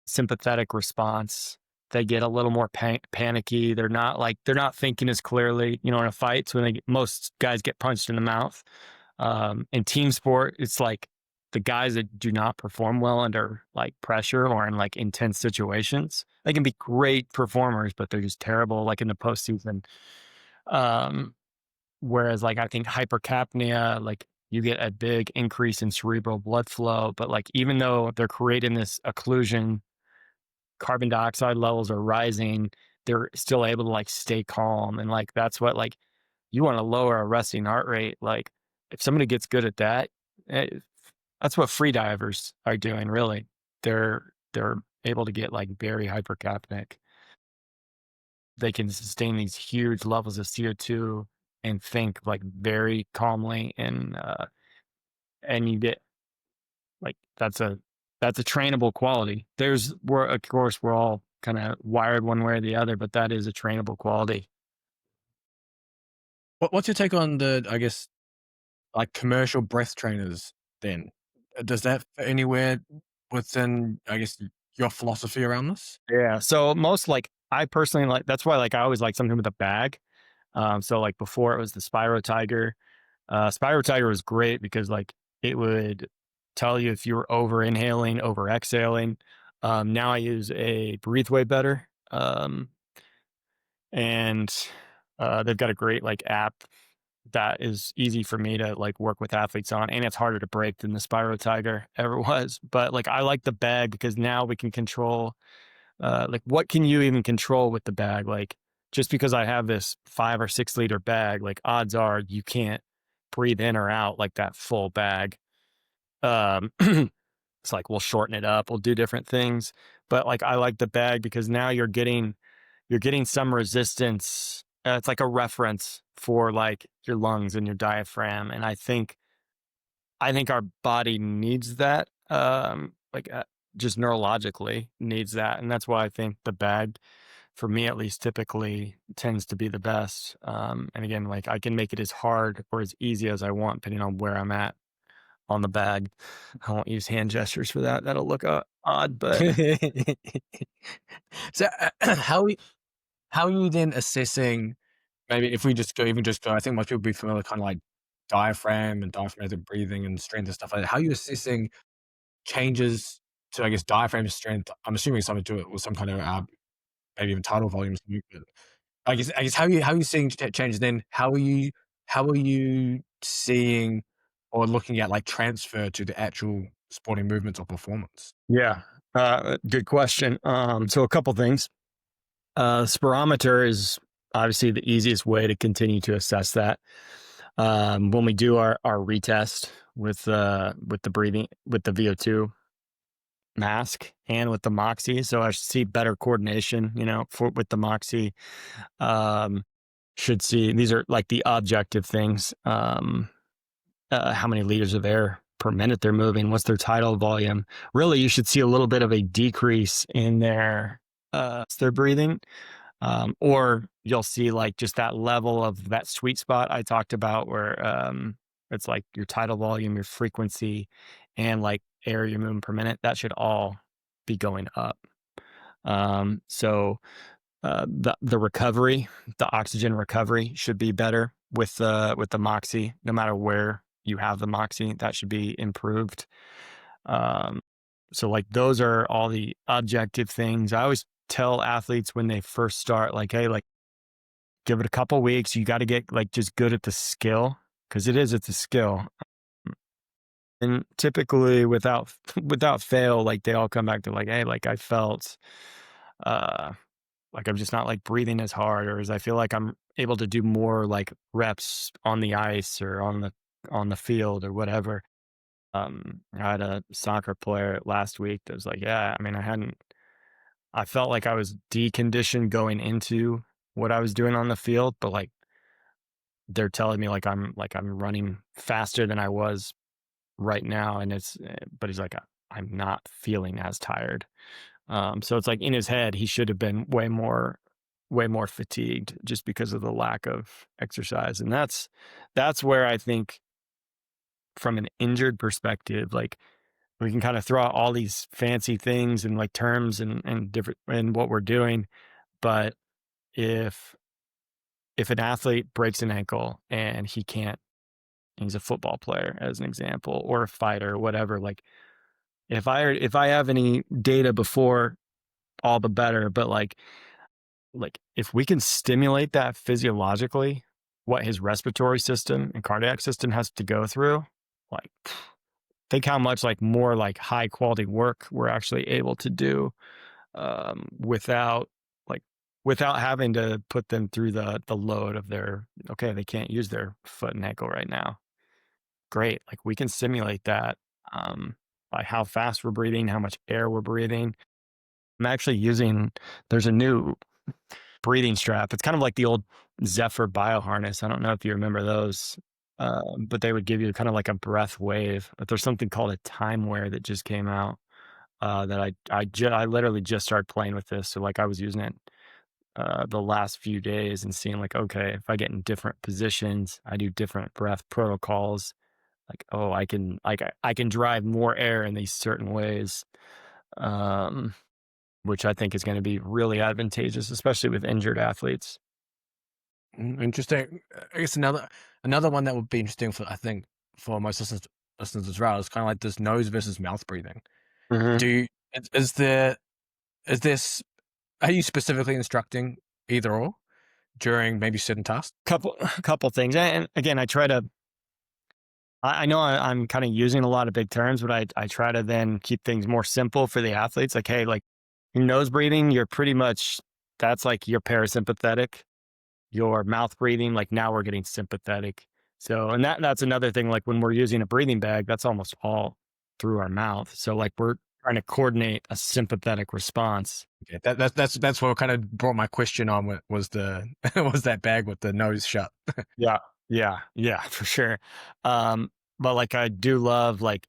B: sympathetic response. They get a little more panicky. They're not thinking as clearly, in a fight. So when most guys get punched in the mouth. In team sport, it's like the guys that do not perform well under like pressure or in like intense situations, they can be great performers, but they're just terrible like in the postseason. Whereas like I think hypercapnia, like you get a big increase in cerebral blood flow, but like even though they're creating this occlusion, carbon dioxide levels are rising, they're still able to like stay calm. And like that's what, like, you want to lower a resting heart rate. Like if somebody gets good at that, eh, that's what free divers are doing really. They're able to get like very hypercapnic. They can sustain these huge levels of CO2 and think like very calmly, and you get like that's that's a trainable quality. Of course, we're all kind of wired one way or the other, but that is a trainable quality.
A: What's your take on the, I guess, like commercial breath trainers then? Does that fit anywhere within, I guess, your philosophy around this?
B: Yeah. So most like I personally like that's why like I always like something with a bag. So like before it was the Spyro Tiger. Spyro Tiger was great because like it would tell you if you were over inhaling, over exhaling. Now I use a Breathe Way Better. And they've got a great like app that is easy for me to like work with athletes on, and it's harder to break than the Spyro Tiger ever was. But like I like the bag because now we can control like what can you even control with the bag? Like just because I have this 5 or 6 liter bag, like odds are you can't breathe in or out like that full bag. It's like we'll shorten it up, we'll do different things. But like I like the bag because now you're getting some resistance. It's like a reference for like your lungs and your diaphragm, and I think our body needs that. Just neurologically needs that, and that's why I think the bag, for me at least, typically tends to be the best. And again, like I can make it as hard or as easy as I want, depending on where I'm at on the bag. I won't use hand gestures for that. That'll look odd, but
A: So, how are you then assessing, maybe if we just go, I think most people be familiar with kind of like diaphragm and diaphragmatic breathing and strength and stuff like that. How are you assessing changes to, I guess, diaphragm strength? I'm assuming something to it with some kind of, maybe even tidal volumes. I guess how are you seeing changes then? How are you seeing or looking at like transfer to the actual sporting movements or performance?
B: yeah, good question. So a couple things. Spirometer is obviously the easiest way to continue to assess that. When we do our retest with the breathing with the VO2 mask and with the Moxie, so I see better coordination. With the Moxie, um, should see these are like the objective things. How many liters of air per minute they're moving? What's their tidal volume? Really, you should see a little bit of a decrease in their breathing. Or you'll see like just that level of that sweet spot I talked about where it's like your tidal volume, your frequency, and like air you're moving per minute. That should all be going up. The recovery, the oxygen recovery should be better with the Moxie. No matter where you have the Moxie, that should be improved. Um, so like those are all the objective things. I always tell athletes when they first start, like, hey, like give it a couple weeks. You got to get like just good at the skill because it's a skill. And typically without without fail, like they all come back to like, hey, like I felt uh like I'm just not like breathing as hard, or as I feel like I'm able to do more like reps on the ice or on the field or whatever. I had a soccer player last week that was like, yeah, I mean, I felt like I was deconditioned going into what I was doing on the field, but like they're telling me like I'm running faster than I was right now, and but he's like I'm not feeling as tired. So it's like in his head he should have been way more fatigued just because of the lack of exercise, and that's where I think from an injured perspective, like we can kind of throw out all these fancy things and like terms and different and what we're doing, but if an athlete breaks an ankle and he's a football player as an example, or a fighter or whatever, like if I have any data before, all the better, but like if we can stimulate that physiologically, what his respiratory system and cardiac system has to go through, like think how much like more like high quality work we're actually able to do, without like without having to put them through the load of okay, they can't use their foot and ankle right now. Great. Like we can simulate that, by how fast we're breathing, how much air we're breathing. I'm actually there's a new breathing strap. It's kind of like the old Zephyr bio harness. I don't know if you remember those, but they would give you kind of like a breath wave. But there's something called a time wear that just came out. that I literally just started playing with this. So like I was using it the last few days and seeing like, okay, if I get in different positions, I do different breath protocols. Like, oh, I can drive more air in these certain ways, um, which I think is going to be really advantageous, especially with injured athletes.
A: Interesting. I guess another one that would be interesting for, I think, for most listeners as well is kind of like this nose versus mouth breathing.
B: hmm
A: Do you, is there is this are you specifically instructing either or during maybe certain tasks?
B: couple things, and again, I try to. I know I'm kind of using a lot of big terms, but I try to then keep things more simple for the athletes. Like, hey, like your nose breathing, you're pretty much that's like your parasympathetic. Your mouth breathing, like now we're getting sympathetic. So, and that's another thing. Like when we're using a breathing bag, that's almost all through our mouth. So, like we're trying to coordinate a sympathetic response.
A: Yeah, that's what kind of brought my question on was the was that bag with the nose shut.
B: Yeah, yeah, for sure. But like I do love like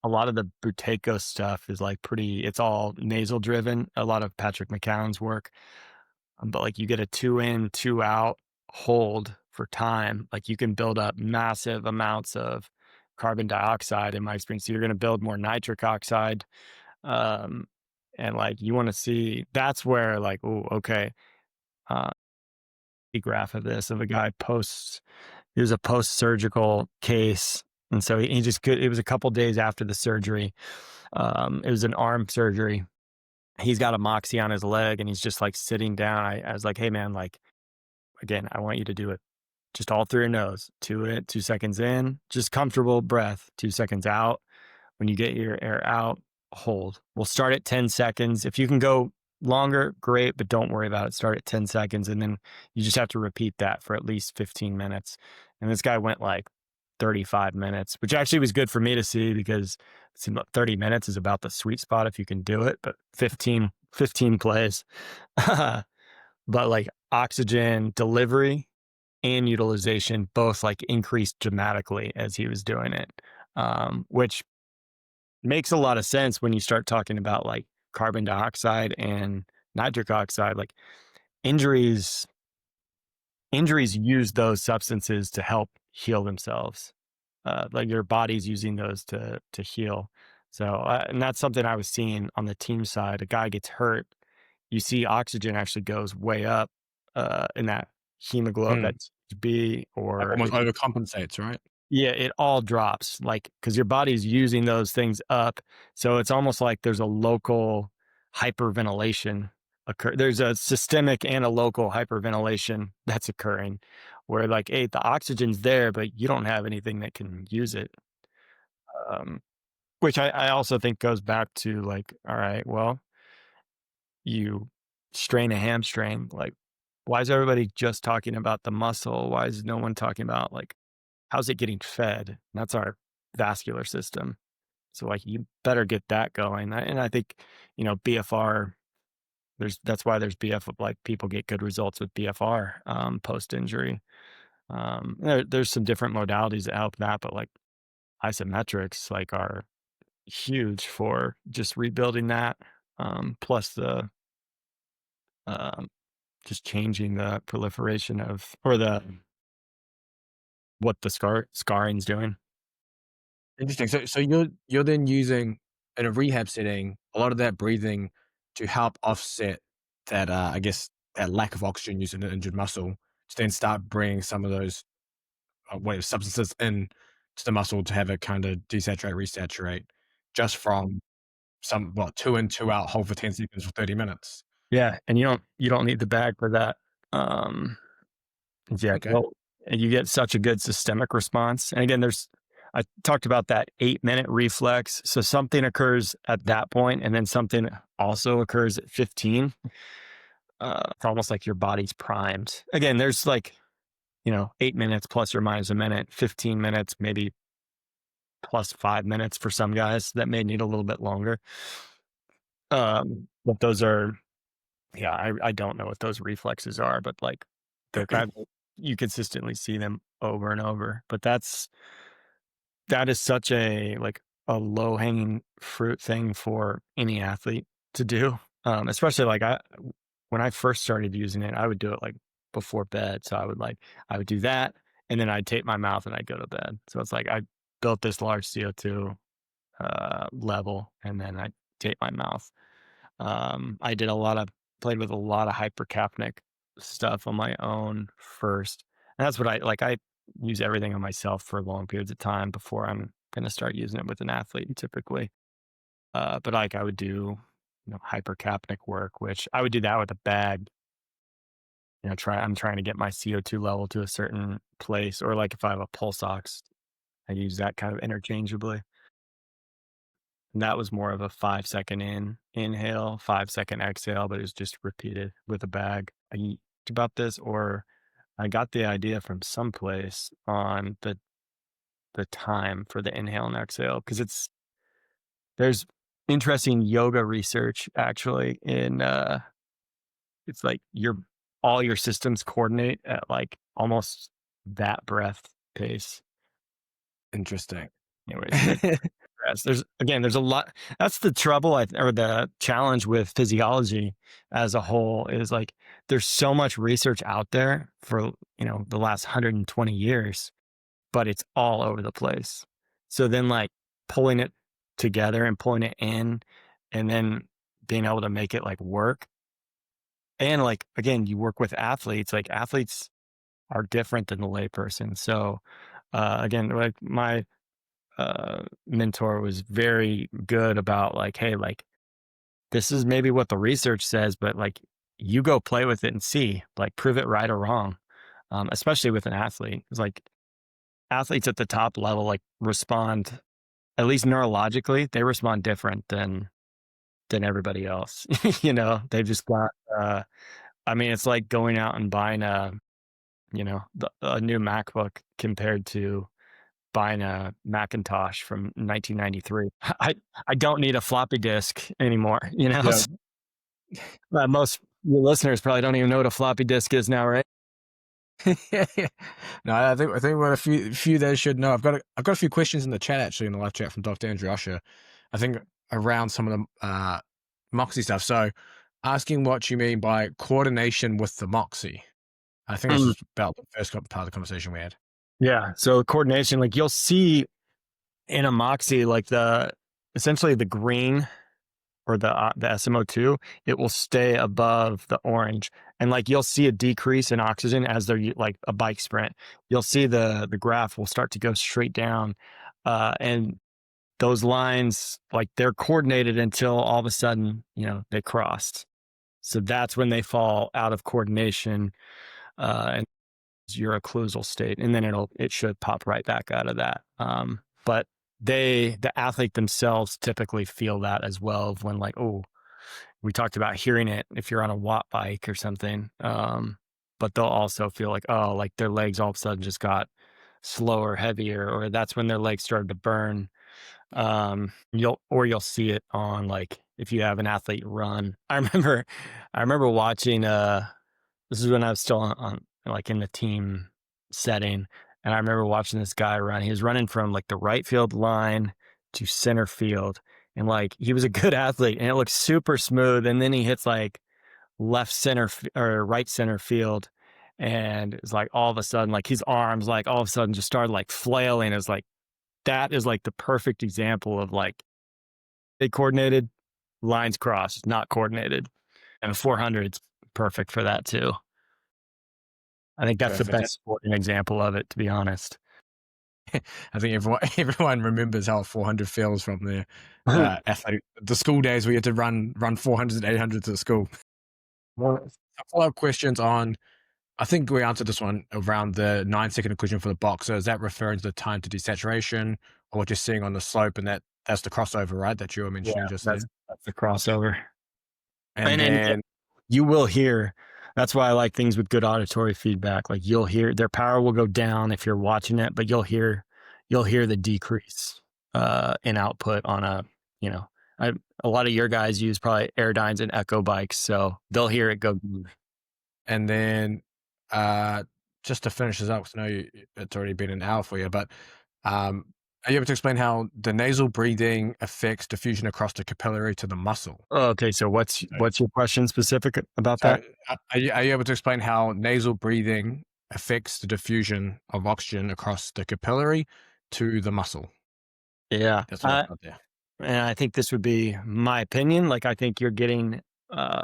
B: a lot of the Buteyko stuff is like pretty. It's all nasal driven. A lot of Patrick McCown's work. But like you get a 2 in, 2 out hold for time, like you can build up massive amounts of carbon dioxide in my experience. So you're going to build more nitric oxide. Um, and like you want to see that's where like, oh, okay. Uh, a graph of this of a guy he was a post surgical case. And so he just could, it was a couple days after the surgery. It was an arm surgery. He's got a Moxie on his leg and he's just like sitting down. I was like, hey man, like, again, I want you to do it just all through your nose. 2 seconds in, just comfortable breath. 2 seconds out. When you get your air out, hold. We'll start at 10 seconds. If you can go longer, great, but don't worry about it. Start at 10 seconds. And then you just have to repeat that for at least 15 minutes. And this guy went like 35 minutes, which actually was good for me to see because it seemed like 30 minutes is about the sweet spot if you can do it, but 15 plays. But like oxygen delivery and utilization both like increased dramatically as he was doing it, which makes a lot of sense when you start talking about like carbon dioxide and nitric oxide. Like injuries, injuries use those substances to help heal themselves. Like your body's using those to heal. So, and that's something I was seeing on the team side. A guy gets hurt, you see oxygen actually goes way up in that hemoglobin,
A: Mm.
B: that B,
A: Like
B: or
A: almost overcompensates, right?
B: yeah, it all drops, like because your body's using those things up. So it's almost like there's a local hyperventilation occur. There's a systemic and a local hyperventilation that's occurring, where like, hey, the oxygen's there, but you don't have anything that can use it. Um, which I also think goes back to like, all right, well, you strain a hamstring, like, why is everybody just talking about the muscle? Why is no one talking about like how's it getting fed? That's our vascular system. So like you better get that going. And I think, BFR, that's why there's BF, like people get good results with BFR post injury. There's some different modalities that help that, but like isometrics like are huge for just rebuilding that. Plus the um, just changing the proliferation of or the what the scarring's doing.
A: Interesting. So you're then using in a rehab setting a lot of that breathing to help offset that I guess that lack of oxygen use in an injured muscle to then start bringing some of those whatever substances in to the muscle to have it kind of desaturate, resaturate just from some 2 in, 2 out, hold for 10 seconds for 30 minutes.
B: Yeah, and you don't need the bag for that. Um, yeah,
A: Okay.
B: well, and you get such a good systemic response. And again, I talked about that 8-minute reflex. So something occurs at that point, and then something also occurs at 15. It's almost like your body's primed. Again, there's like 8 minutes plus or minus a minute, 15 minutes, maybe plus 5 minutes for some guys that may need a little bit longer. But those are Yeah, I don't know what those reflexes are, but like they're kind of you consistently see them over and over. But that is such a like a low hanging fruit thing for any athlete to do. Especially like when I first started using it, I would do it like before bed. So I would do that and then I'd tape my mouth and I'd go to bed. So it's like I built this large CO2 level and then I tape my mouth. I did played with a lot of hypercapnic stuff on my own first. And that's what I use everything on myself for long periods of time before I'm going to start using it with an athlete typically. But like I would do, hypercapnic work, which I would do that with a bag. I'm trying to get my CO2 level to a certain place, or like if I have a pulse ox, I use that kind of interchangeably. And that was more of a 5 second inhale, 5 second exhale, but it was just repeated with a bag. I talked about this, or I got the idea from someplace on the time for the inhale and exhale because there's interesting yoga research actually in it's like all your systems coordinate at like almost that breath pace.
A: Interesting.
B: Anyways, there's a lot. That's the trouble or the challenge with physiology as a whole is like there's so much research out there for the last 120 years, but it's all over the place. So then like pulling it together and pulling it in, and then being able to make it like work. And like again, you work with athletes. Like athletes are different than the layperson. So again, like my mentor was very good about like, hey, like this is maybe what the research says, but like you go play with it and see, like prove it right or wrong. Especially with an athlete, it's like athletes at the top level like respond, at least neurologically, they respond different than everybody else. They've just got. I mean, it's like going out and buying a new MacBook compared to buying a Macintosh from 1993. I don't need a floppy disk anymore.
A: Yeah.
B: Most your listeners probably don't even know what a floppy disk is now, right?
A: Yeah. No, I think what a few there should know. I've got a few questions in the chat actually in the live chat from Dr. Andrew Usher. I think around some of the Moxie stuff. So asking what you mean by coordination with the Moxie. I think this
B: Mm.
A: is about the first part of the conversation we had.
B: Yeah. So coordination, like you'll see in a Moxie, like essentially the green or the SMO2, it will stay above the orange, and like you'll see a decrease in oxygen as they're like a bike sprint. You'll see the graph will start to go straight down, and those lines like they're coordinated until all of a sudden they crossed. So that's when they fall out of coordination, and your occlusal state, and then it should pop right back out of that. But the athlete themselves typically feel that as well of when like, oh, we talked about hearing it if you're on a watt bike or something. But they'll also feel like, oh, like their legs all of a sudden just got slower, heavier, or that's when their legs started to burn. You'll see it on like if you have an athlete run. I remember watching this is when I was still on like in the team setting. And I remember watching this guy run. He was running from like the right field line to center field. And like he was a good athlete and it looked super smooth. And then he hits like left center or right center field. And it's like all of a sudden, like his arms, like all of a sudden just started like flailing. It was like, that is like the perfect example of like they coordinated, lines crossed, not coordinated. And 400's perfect for that too. I think that's the
A: Perfect.
B: best sporting example of it, to be honest.
A: I think everyone remembers how 400 feels from the the school days where you had to run 400s and 800s at school. Well, follow-up questions on. I think we answered this one around the 9-second occlusion for the boxer. Is that referring to the time to desaturation, or what you're seeing on the slope, and that's the crossover, right? That you were
B: Yeah,
A: mentioning just
B: that's
A: there.
B: that's the crossover.
A: And
B: And then
A: then
B: you will hear, that's why I like things with good auditory feedback. Like you'll hear their power will go down if you're watching it, but you'll hear the decrease in output on you know, a lot of your guys use probably Airdynes and Echo bikes, so they'll hear it go.
A: and then uh, just to finish this up, because I know it's already been an hour for you, but um, Are you able to explain how the nasal breathing affects diffusion across the capillary to the muscle?
B: Okay, so what's your question specific about
A: So,
B: that?
A: are you able to explain how nasal breathing affects the diffusion of oxygen across the capillary to the muscle?
B: Yeah.
A: That's what I've got there.
B: And I think this would be my opinion. Like, I think you're getting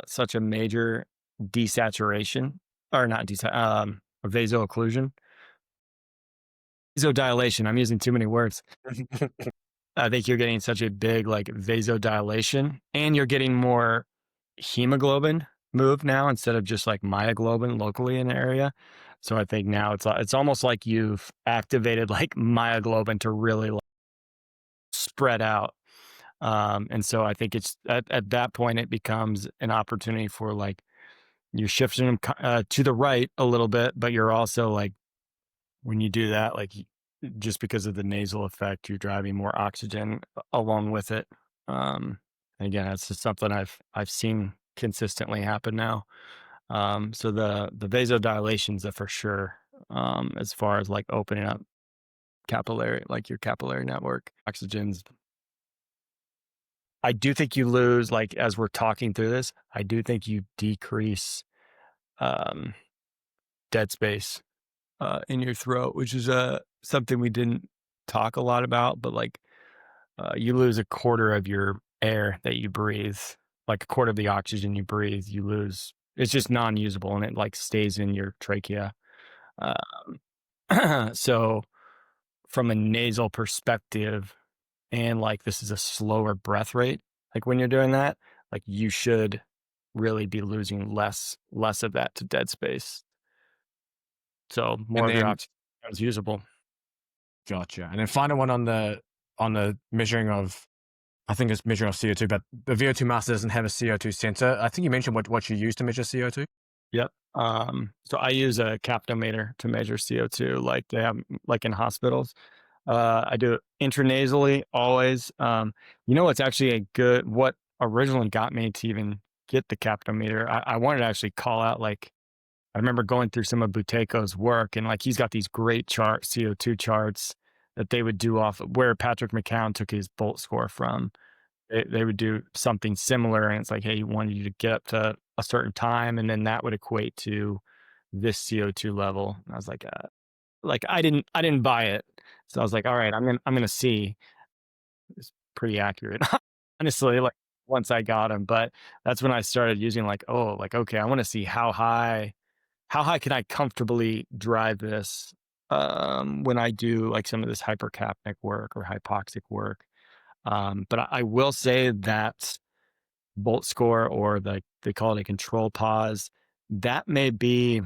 B: such a major desaturation, or not vaso-occlusion, vasodilation. I'm using too many words. I think you're getting such a big like vasodilation, and you're getting more hemoglobin move now instead of just like myoglobin locally in the area. So I think now it's almost like you've activated like myoglobin to really like, spread out. And so I think it's at that point it becomes an opportunity for like you're shifting them to the right a little bit, but you're also like when you do that, like just because of the nasal effect, you're driving more oxygen along with it. And again, that's just something I've seen consistently happen now. So the vasodilations are for sure. As far as like opening up capillary, like your capillary network, oxygen's. I do think you lose, like as we're talking through this, I do think you decrease um, dead space in your throat, which is something we didn't talk a lot about, but like you lose a quarter of your air that you breathe, like a quarter of the oxygen you breathe, you lose. It's just non-usable and it like stays in your trachea. So from a nasal perspective, and like this is a slower breath rate, like when you're doing that, like you should really be losing less of that to dead space. So more
A: And
B: of your
A: then,
B: oxygen is usable.
A: gotcha. And then final one on the measuring of, I think it's measuring of CO2, but the VO2 master doesn't have a CO2 sensor. I think you mentioned what you use to measure CO2.
B: Yep. So I use a capnometer to measure CO2, like they have like in hospitals. I do it intranasally always. You know what's actually what originally got me to even get the capnometer? I wanted to actually call out like I remember going through some of Buteko's work and like he's got these great CO2 charts that they would do off of where Patrick McCown took his Bolt score from. They would do something similar, and it's like, hey, he wanted you to get up to a certain time, and then that would equate to this CO2 level. And I was like I didn't buy it, so I was like, all right, I'm gonna see. It's pretty accurate, honestly. Like once I got him, but that's when I started using like, oh, like okay, I want to see how high can I comfortably drive this when I do like some of this hypercapnic work or hypoxic work. But I will say that Bolt score or they call it a control pause, that may be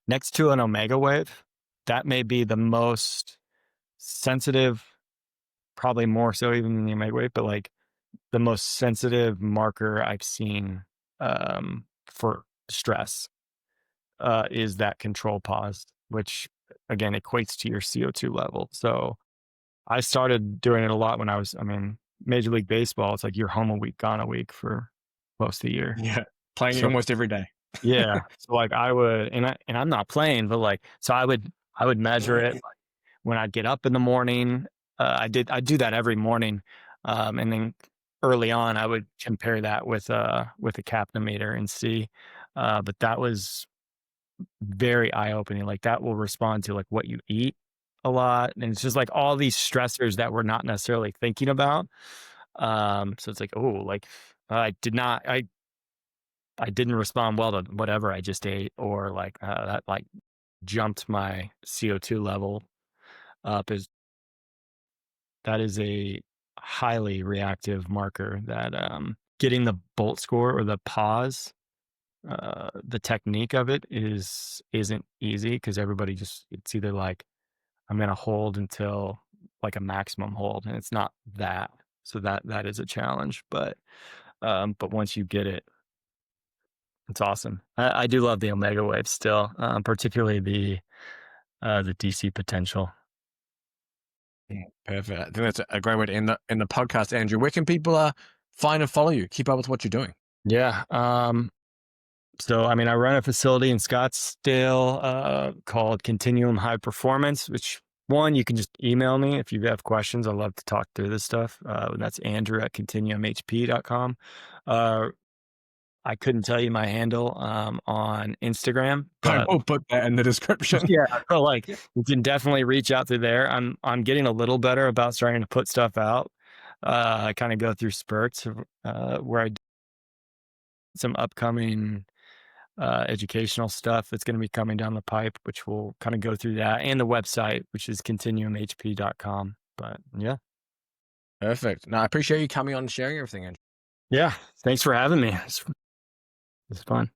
B: next to an omega wave. That may be the most sensitive, probably more so even than the omega wave, but like the most sensitive marker I've seen for stress is that control pause, which again equates to your CO2 level. So I started doing it a lot when I mean, Major League Baseball, it's like you're home a week, gone a week for most of the year.
A: Yeah, playing
B: So
A: almost every day.
B: yeah, so like I would, and I'm not playing, but like, so I would measure it like, when I'd get up in the morning. I do that every morning, and then early on I would compare that with a capnometer and see. But that was very eye-opening. Like that will respond to like what you eat a lot, and it's just like all these stressors that we're not necessarily thinking about. So it's like, oh, like I didn't respond well to whatever I just ate, or like that like jumped my CO2 level up. Is that is a highly reactive marker that getting the Bolt score or the pause, the technique of it isn't easy because everybody just it's either like I'm gonna hold until like a maximum hold, and it's not that. So that is a challenge, but once you get it, it's awesome. I do love the omega wave still, particularly the DC potential.
A: Yeah, perfect. I think that's a great way to end the podcast, Andrew. Where can people find and follow you? Keep up with what you're doing.
B: Yeah. So I mean, I run a facility in Scottsdale called Continuum High Performance, which One, you can just email me if you have questions. I love to talk through this stuff. That's Andrew@continuumhp.com. I couldn't tell you my handle on Instagram,
A: I
B: but
A: will put that in the description.
B: yeah, so like you can definitely reach out through there. I'm getting a little better about starting to put stuff out. I kind of go through spurts where I do some upcoming educational stuff that's going to be coming down the pipe, which will kind of go through that, and the website, which is continuumhp.com. But yeah.
A: Perfect. No, I appreciate you coming on and sharing everything, Andrew.
B: Yeah. Thanks for having me. It's fun.